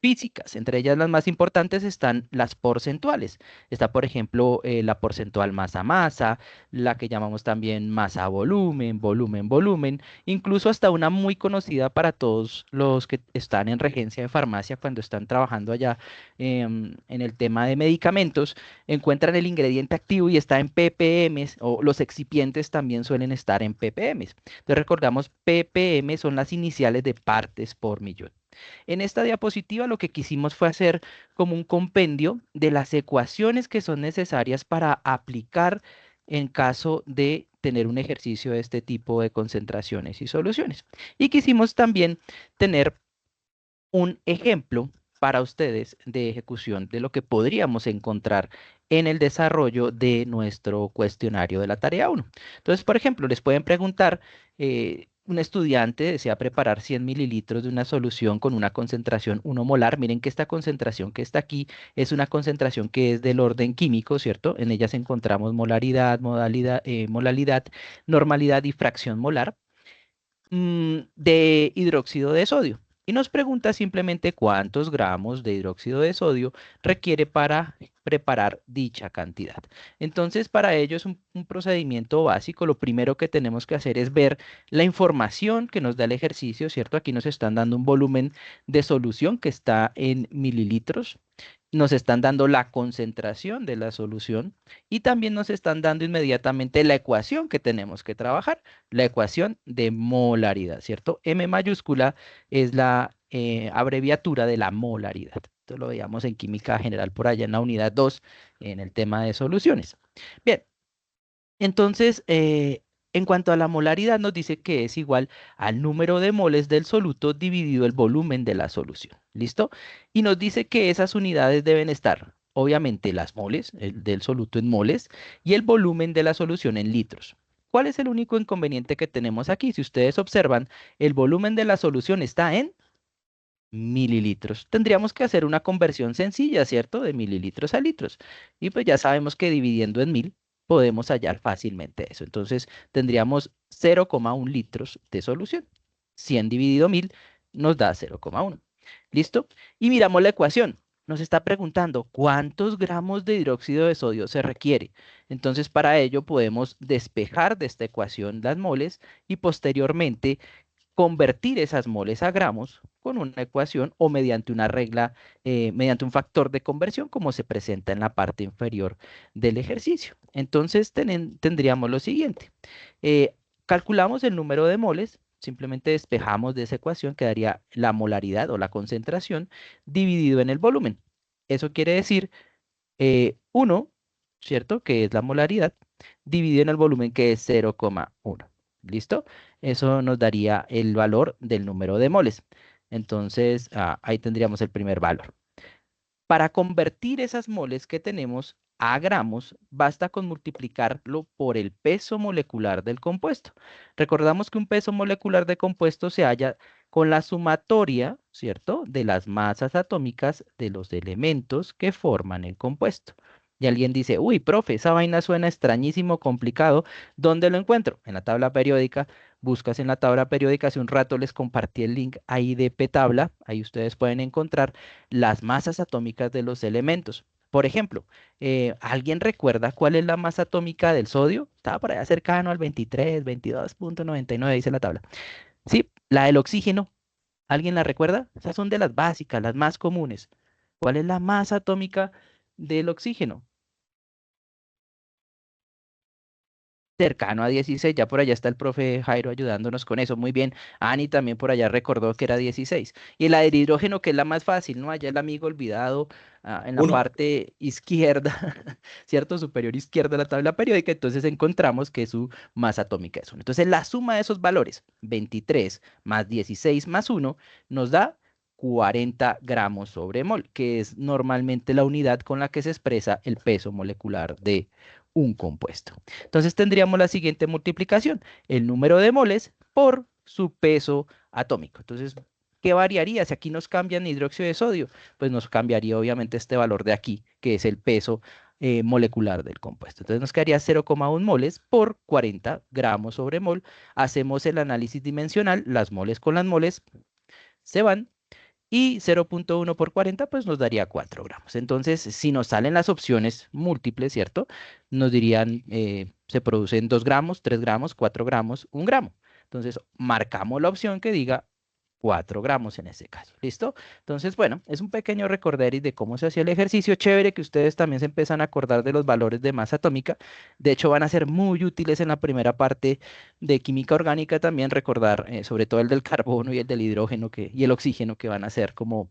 físicas. Entre ellas las más importantes están las porcentuales. Está, por ejemplo, la porcentual masa-masa, la que llamamos también masa-volumen, volumen-volumen, incluso hasta una muy conocida para todos los que están en regencia de farmacia cuando están trabajando allá en el tema de medicamentos, encuentran el ingrediente activo y está en ppm, o los excipientes también suelen estar en ppm. Entonces recordamos, ppm son las iniciales de partes por millón. En esta diapositiva lo que quisimos fue hacer como un compendio de las ecuaciones que son necesarias para aplicar en caso de tener un ejercicio de este tipo de concentraciones y soluciones. Y quisimos también tener un ejemplo para ustedes de ejecución de lo que podríamos encontrar en el desarrollo de nuestro cuestionario de la tarea 1. Entonces, por ejemplo, les pueden preguntar, un estudiante desea preparar 100 mililitros de una solución con una concentración 1 molar. Miren que esta concentración que está aquí es una concentración que es del orden químico, ¿cierto? En ellas encontramos molaridad, molalidad, normalidad y fracción molar de hidróxido de sodio. Y nos pregunta simplemente cuántos gramos de hidróxido de sodio requiere para preparar dicha cantidad. Entonces, para ello es un procedimiento básico. Lo primero que tenemos que hacer es ver la información que nos da el ejercicio, ¿cierto? Aquí nos están dando un volumen de solución que está en mililitros. Nos están dando la concentración de la solución y también nos están dando inmediatamente la ecuación que tenemos que trabajar, la ecuación de molaridad, ¿cierto? M mayúscula es la abreviatura de la molaridad. Esto lo veíamos en química general por allá en la unidad 2, en el tema de soluciones. Bien, entonces, en cuanto a la molaridad, nos dice que es igual al número de moles del soluto dividido el volumen de la solución. ¿Listo? Y nos dice que esas unidades deben estar, obviamente, las moles del soluto en moles y el volumen de la solución en litros. ¿Cuál es el único inconveniente que tenemos aquí? Si ustedes observan, el volumen de la solución está en mililitros. Tendríamos que hacer una conversión sencilla, ¿cierto? De mililitros a litros. Y pues ya sabemos que dividiendo en 1000 podemos hallar fácilmente eso. Entonces tendríamos 0,1 litros de solución. 100 dividido 1000 nos da 0,1. ¿Listo? Y miramos la ecuación. Nos está preguntando cuántos gramos de hidróxido de sodio se requiere. Entonces para ello podemos despejar de esta ecuación las moles y posteriormente convertir esas moles a gramos con una ecuación o mediante una regla, mediante un factor de conversión como se presenta en la parte inferior del ejercicio. Entonces tendríamos lo siguiente. Calculamos el número de moles, simplemente despejamos de esa ecuación, quedaría la molaridad o la concentración dividido en el volumen. Eso quiere decir 1, ¿cierto? Que es la molaridad, dividido en el volumen que es 0,1. ¿Listo? Eso nos daría el valor del número de moles. Entonces, ahí tendríamos el primer valor. Para convertir esas moles que tenemos a gramos, basta con multiplicarlo por el peso molecular del compuesto. Recordamos que un peso molecular de compuesto se halla con la sumatoria, ¿cierto?, de las masas atómicas de los elementos que forman el compuesto. Y alguien dice, uy, profe, esa vaina suena extrañísimo, complicado. ¿Dónde lo encuentro? En la tabla periódica. Buscas en la tabla periódica. Hace un rato les compartí el link ahí de PTabla. Ahí ustedes pueden encontrar las masas atómicas de los elementos. Por ejemplo, ¿alguien recuerda cuál es la masa atómica del sodio? Estaba por allá cercano al 23, 22.99, dice la tabla. Sí, la del oxígeno. ¿Alguien la recuerda? Esas son de las básicas, las más comunes. ¿Cuál es la masa atómica del oxígeno? Cercano a 16, ya por allá está el profe Jairo ayudándonos con eso, muy bien. Ani también por allá recordó que era 16. Y la del hidrógeno, que es la más fácil, ¿no? Allá el amigo olvidado en la parte izquierda, ¿cierto? Superior izquierda de la tabla periódica, entonces encontramos que su masa atómica es 1. Entonces la suma de esos valores, 23 más 16 más 1, nos da 40 gramos sobre mol, que es normalmente la unidad con la que se expresa el peso molecular de un compuesto. Entonces tendríamos la siguiente multiplicación, el número de moles por su peso atómico. Entonces, ¿qué variaría? Si aquí nos cambian hidróxido de sodio, pues nos cambiaría obviamente este valor de aquí, que es el peso molecular del compuesto. Entonces nos quedaría 0,1 moles por 40 gramos sobre mol. Hacemos el análisis dimensional, las moles con las moles se van, y 0,1 por 40 pues nos daría 4 gramos. Entonces, si nos salen las opciones múltiples, ¿cierto? Nos dirían, se producen 2 gramos, 3 gramos, 4 gramos, 1 gramo. Entonces, marcamos la opción que diga 4 gramos en este caso. ¿Listo? Entonces, bueno, es un pequeño recorderis de cómo se hacía el ejercicio. Chévere que ustedes también se empiezan a acordar de los valores de masa atómica. De hecho, van a ser muy útiles en la primera parte de química orgánica también recordar, sobre todo el del carbono y el del hidrógeno y el oxígeno, que van a ser como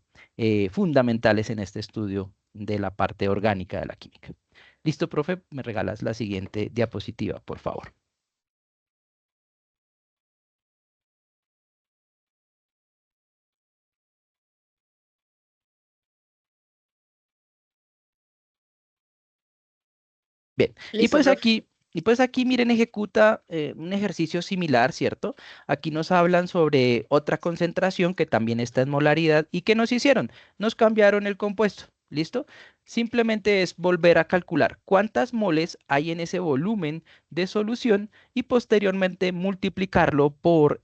fundamentales en este estudio de la parte orgánica de la química. Listo, profe, me regalas la siguiente diapositiva, por favor. Bien, Listo, profe. y pues aquí miren, ejecuta un ejercicio similar, ¿cierto? Aquí nos hablan sobre otra concentración que también está en molaridad y ¿qué nos hicieron? Nos cambiaron el compuesto, ¿listo? Simplemente es volver a calcular cuántas moles hay en ese volumen de solución y posteriormente multiplicarlo por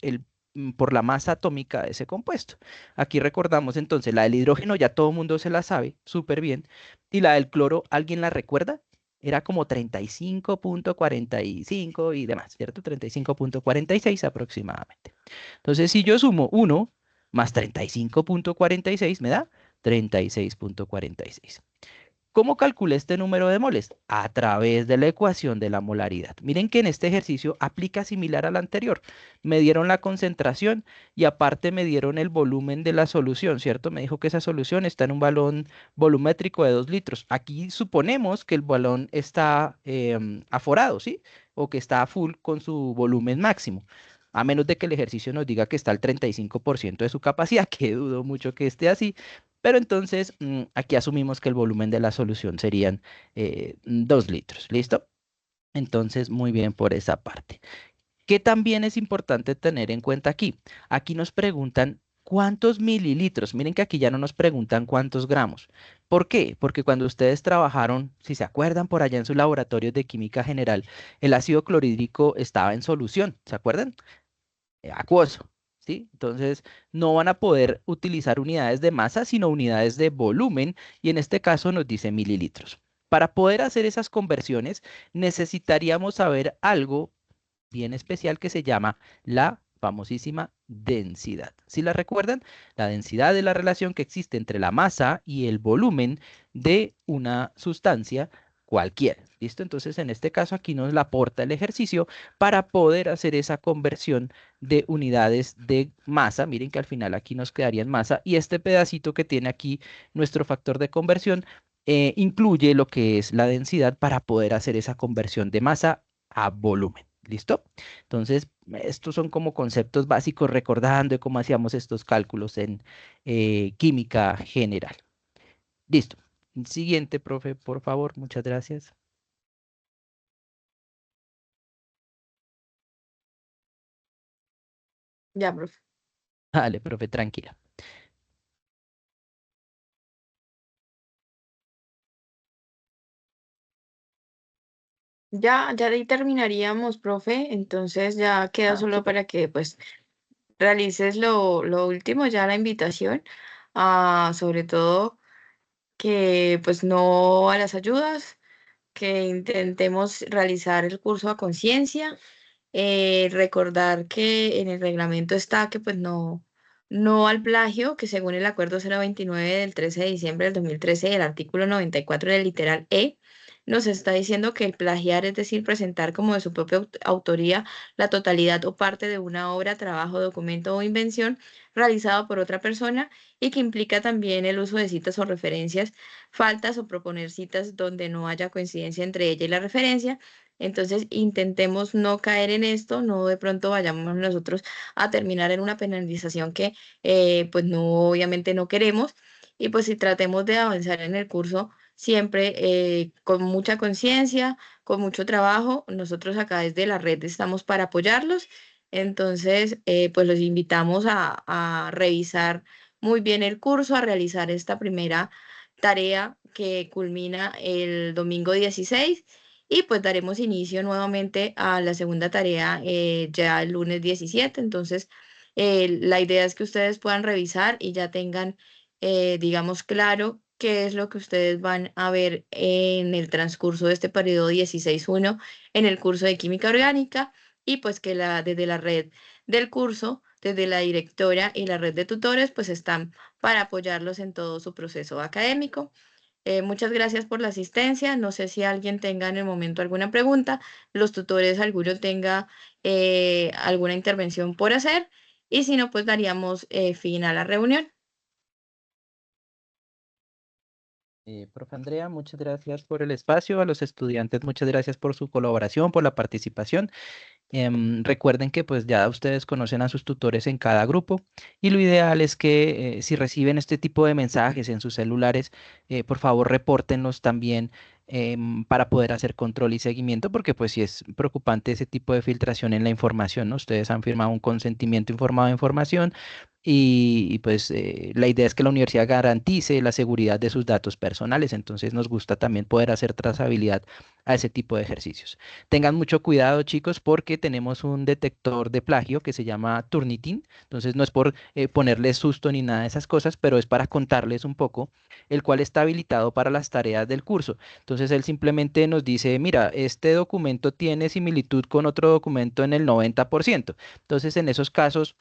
la masa atómica de ese compuesto. Aquí recordamos entonces la del hidrógeno, ya todo el mundo se la sabe súper bien, y la del cloro, ¿alguien la recuerda? Era como 35,45 y demás, ¿cierto? 35,46 aproximadamente. Entonces, si yo sumo 1 más 35,46, me da 36,46. ¿Cómo calculé este número de moles? A través de la ecuación de la molaridad. Miren que en este ejercicio aplica similar al anterior. Me dieron la concentración y aparte me dieron el volumen de la solución, ¿cierto? Me dijo que esa solución está en un balón volumétrico de 2 litros. Aquí suponemos que el balón está aforado, ¿sí? O que está a full con su volumen máximo. A menos de que el ejercicio nos diga que está al 35% de su capacidad, que dudo mucho que esté así. Pero entonces aquí asumimos que el volumen de la solución serían 2 litros. ¿Listo? Entonces, muy bien por esa parte. ¿Qué también es importante tener en cuenta aquí? Aquí nos preguntan cuántos mililitros. Miren que aquí ya no nos preguntan cuántos gramos. ¿Por qué? Porque cuando ustedes trabajaron, si se acuerdan por allá en sus laboratorios de química general, el ácido clorhídrico estaba en solución. ¿Se acuerdan? Acuoso, ¿sí? Entonces, no van a poder utilizar unidades de masa, sino unidades de volumen, y en este caso nos dice mililitros. Para poder hacer esas conversiones, necesitaríamos saber algo bien especial que se llama la famosísima densidad. ¿Sí la recuerdan? La densidad es la relación que existe entre la masa y el volumen de una sustancia cualquiera. ¿Listo? Entonces, en este caso, aquí nos la aporta el ejercicio para poder hacer esa conversión de unidades de masa. Miren que al final aquí nos quedaría en masa y este pedacito que tiene aquí nuestro factor de conversión incluye lo que es la densidad para poder hacer esa conversión de masa a volumen. ¿Listo? Entonces, estos son como conceptos básicos recordando de cómo hacíamos estos cálculos en química general. Listo. Siguiente, profe, por favor. Muchas gracias. Ya, profe. Dale, profe, tranquila. Ya ahí terminaríamos, profe. Entonces ya queda solo Súper. para que pues realices lo último, ya la invitación. Sobre todo que pues no a las ayudas, que intentemos realizar el curso a conciencia. Recordar que en el reglamento está que pues no al plagio, que según el acuerdo 029 del 13 de diciembre del 2013, el artículo 94 del literal E, nos está diciendo que el plagiar, es decir, presentar como de su propia autoría la totalidad o parte de una obra, trabajo, documento o invención realizado por otra persona, y que implica también el uso de citas o referencias faltas o proponer citas donde no haya coincidencia entre ella y la referencia. Entonces, intentemos no caer en esto, no de pronto vayamos nosotros a terminar en una penalización que pues no, obviamente no queremos. Y pues si tratemos de avanzar en el curso siempre con mucha conciencia, con mucho trabajo. Nosotros acá desde la red estamos para apoyarlos. Entonces, pues los invitamos a revisar muy bien el curso, a realizar esta primera tarea que culmina el domingo 16 y pues daremos inicio nuevamente a la segunda tarea ya el lunes 17. Entonces, la idea es que ustedes puedan revisar y ya tengan, digamos, claro qué es lo que ustedes van a ver en el transcurso de este periodo 16.1 en el curso de química orgánica y pues que desde la red del curso, desde la directora y la red de tutores, pues están para apoyarlos en todo su proceso académico. Muchas gracias por la asistencia. No sé si alguien tenga en el momento alguna pregunta, los tutores, alguno tenga alguna intervención por hacer y si no, pues daríamos fin a la reunión. Profe Andrea, muchas gracias por el espacio. A los estudiantes, muchas gracias por su colaboración, por la participación. Recuerden que pues ya ustedes conocen a sus tutores en cada grupo y lo ideal es que si reciben este tipo de mensajes en sus celulares, por favor repórtenlos también para poder hacer control y seguimiento, porque pues sí es preocupante ese tipo de filtración en la información, ¿no? Ustedes han firmado un consentimiento informado de información y, pues la idea es que la universidad garantice la seguridad de sus datos personales, entonces nos gusta también poder hacer trazabilidad a ese tipo de ejercicios. Tengan mucho cuidado, chicos, porque tenemos un detector de plagio que se llama Turnitin. Entonces, no es por ponerles susto ni nada de esas cosas, pero es para contarles un poco, el cual está habilitado para las tareas del curso. Entonces, él simplemente nos dice, mira, este documento tiene similitud con otro documento en el 90%. Entonces, en esos casos,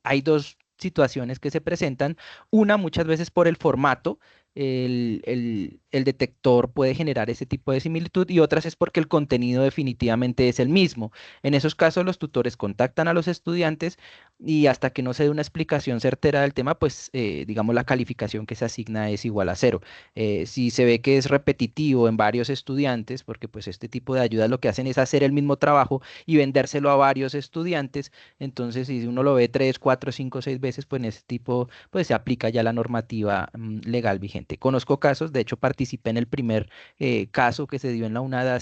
hay dos situaciones que se presentan. Una, muchas veces por el formato, el detector puede generar ese tipo de similitud y otras es porque el contenido definitivamente es el mismo. En esos casos, los tutores contactan a los estudiantes y hasta que no se dé una explicación certera del tema, pues digamos la calificación que se asigna es igual a 0. Si se ve que es repetitivo en varios estudiantes, porque pues este tipo de ayudas lo que hacen es hacer el mismo trabajo y vendérselo a varios estudiantes, entonces si uno lo ve 3, 4, 5, 6 veces, pues en ese tipo pues se aplica ya la normativa legal vigente. Conozco casos, de hecho participé en el primer caso que se dio en la UNAD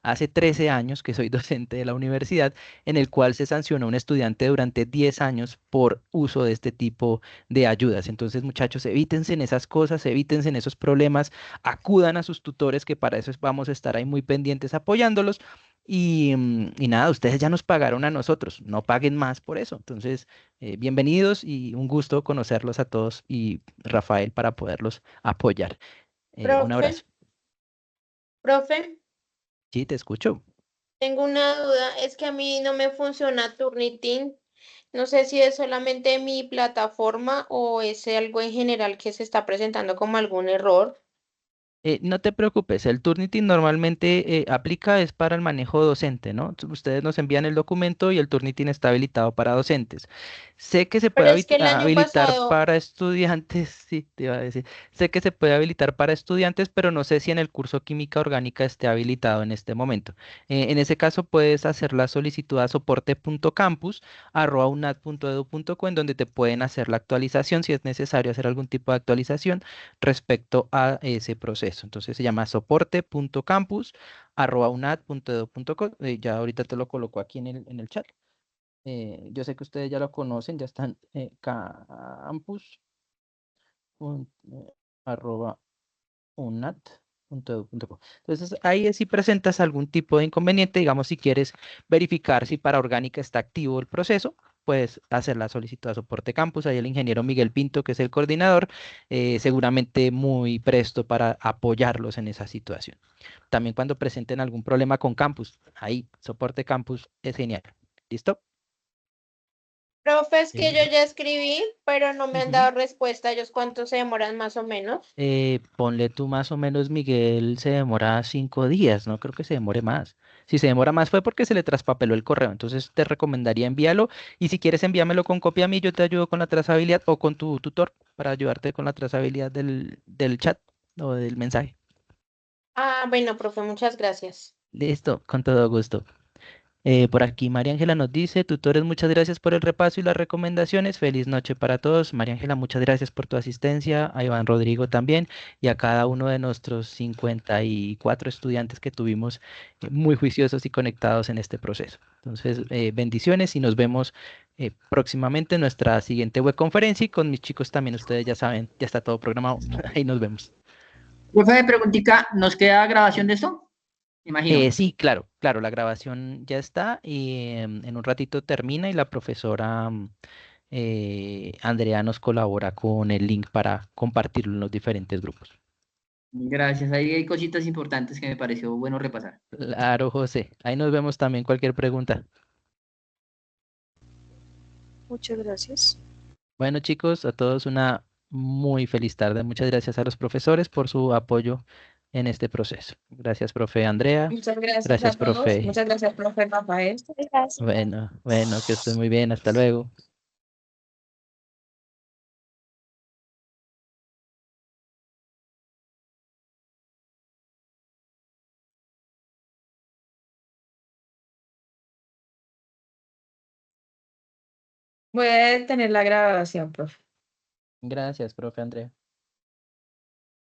hace 13 años que soy docente de la universidad, en el cual se sancionó a un estudiante durante 10 años por uso de este tipo de ayudas. Entonces, muchachos, evítense en esas cosas, evítense en esos problemas, acudan a sus tutores, que para eso vamos a estar ahí muy pendientes apoyándolos. Y nada, ustedes ya nos pagaron a nosotros, no paguen más por eso. Entonces, bienvenidos y un gusto conocerlos a todos y Rafael para poderlos apoyar. Un abrazo. Profe, Sí, te escucho. tengo una duda, es que a mí no me funciona Turnitin. No sé si es solamente mi plataforma o es algo en general que se está presentando como algún error. No te preocupes, el Turnitin normalmente aplica es para el manejo docente, ¿no? Ustedes nos envían el documento y el Turnitin está habilitado para docentes. Sé que se Pero puede es que el año habilitar pasado, para estudiantes, sí, te iba a decir. Sé que se puede habilitar para estudiantes, pero no sé si en el curso Química Orgánica esté habilitado en este momento. En ese caso puedes hacer la solicitud a soporte.campus@unad.edu.co en donde te pueden hacer la actualización si es necesario hacer algún tipo de actualización respecto a ese proceso. Entonces se llama soporte.campus@unad.edu.co. Ya ahorita te lo coloco aquí en el chat. Yo sé que ustedes ya lo conocen, ya están campus arroba unat.edu.co. Entonces ahí si presentas algún tipo de inconveniente, digamos si quieres verificar si para orgánica está activo el proceso, puedes hacer la solicitud a soporte campus. Ahí el ingeniero Miguel Pinto, que es el coordinador, seguramente muy presto para apoyarlos en esa situación. También cuando presenten algún problema con campus, ahí soporte campus es genial. ¿Listo? profe, es que yo Eh, ya escribí, pero no me han ujú. dado respuesta. ¿Ellos cuánto se demoran más o menos? Ponle tú más o menos, Miguel, se demora 5 días, no creo que se demore más. Si se demora más fue porque se le traspapeló el correo, entonces te recomendaría enviarlo y si quieres envíamelo con copia a mí, yo te ayudo con la trazabilidad o con tu tutor para ayudarte con la trazabilidad del chat o del mensaje. Ah, bueno, profe, muchas gracias. Listo, con todo gusto. Por aquí María Ángela nos dice, tutores, muchas gracias por el repaso y las recomendaciones. Feliz noche para todos. María Ángela, muchas gracias por tu asistencia. A Iván Rodrigo también y a cada uno de nuestros 54 estudiantes que tuvimos muy juiciosos y conectados en este proceso. Entonces, bendiciones y nos vemos próximamente en nuestra siguiente webconferencia y con mis chicos también, ustedes ya saben, ya está todo programado. Ahí nos vemos. Profe, preguntica, ¿nos queda grabación de esto? Imagino. Sí, claro, claro, la grabación ya está y en un ratito termina y la profesora Andrea nos colabora con el link para compartirlo en los diferentes grupos. Gracias, ahí hay cositas importantes que me pareció bueno repasar. Claro, José. Ahí nos vemos también cualquier pregunta. Muchas gracias. Bueno, chicos, a todos una muy feliz tarde. Muchas gracias a los profesores por su apoyo en este proceso. Gracias, profe Andrea. Muchas gracias a Gracias, todos. profe. Muchas gracias, profe Rafael. Gracias. Bueno, que estén muy bien. Hasta luego. Voy a detener la grabación, profe. Gracias, profe Andrea.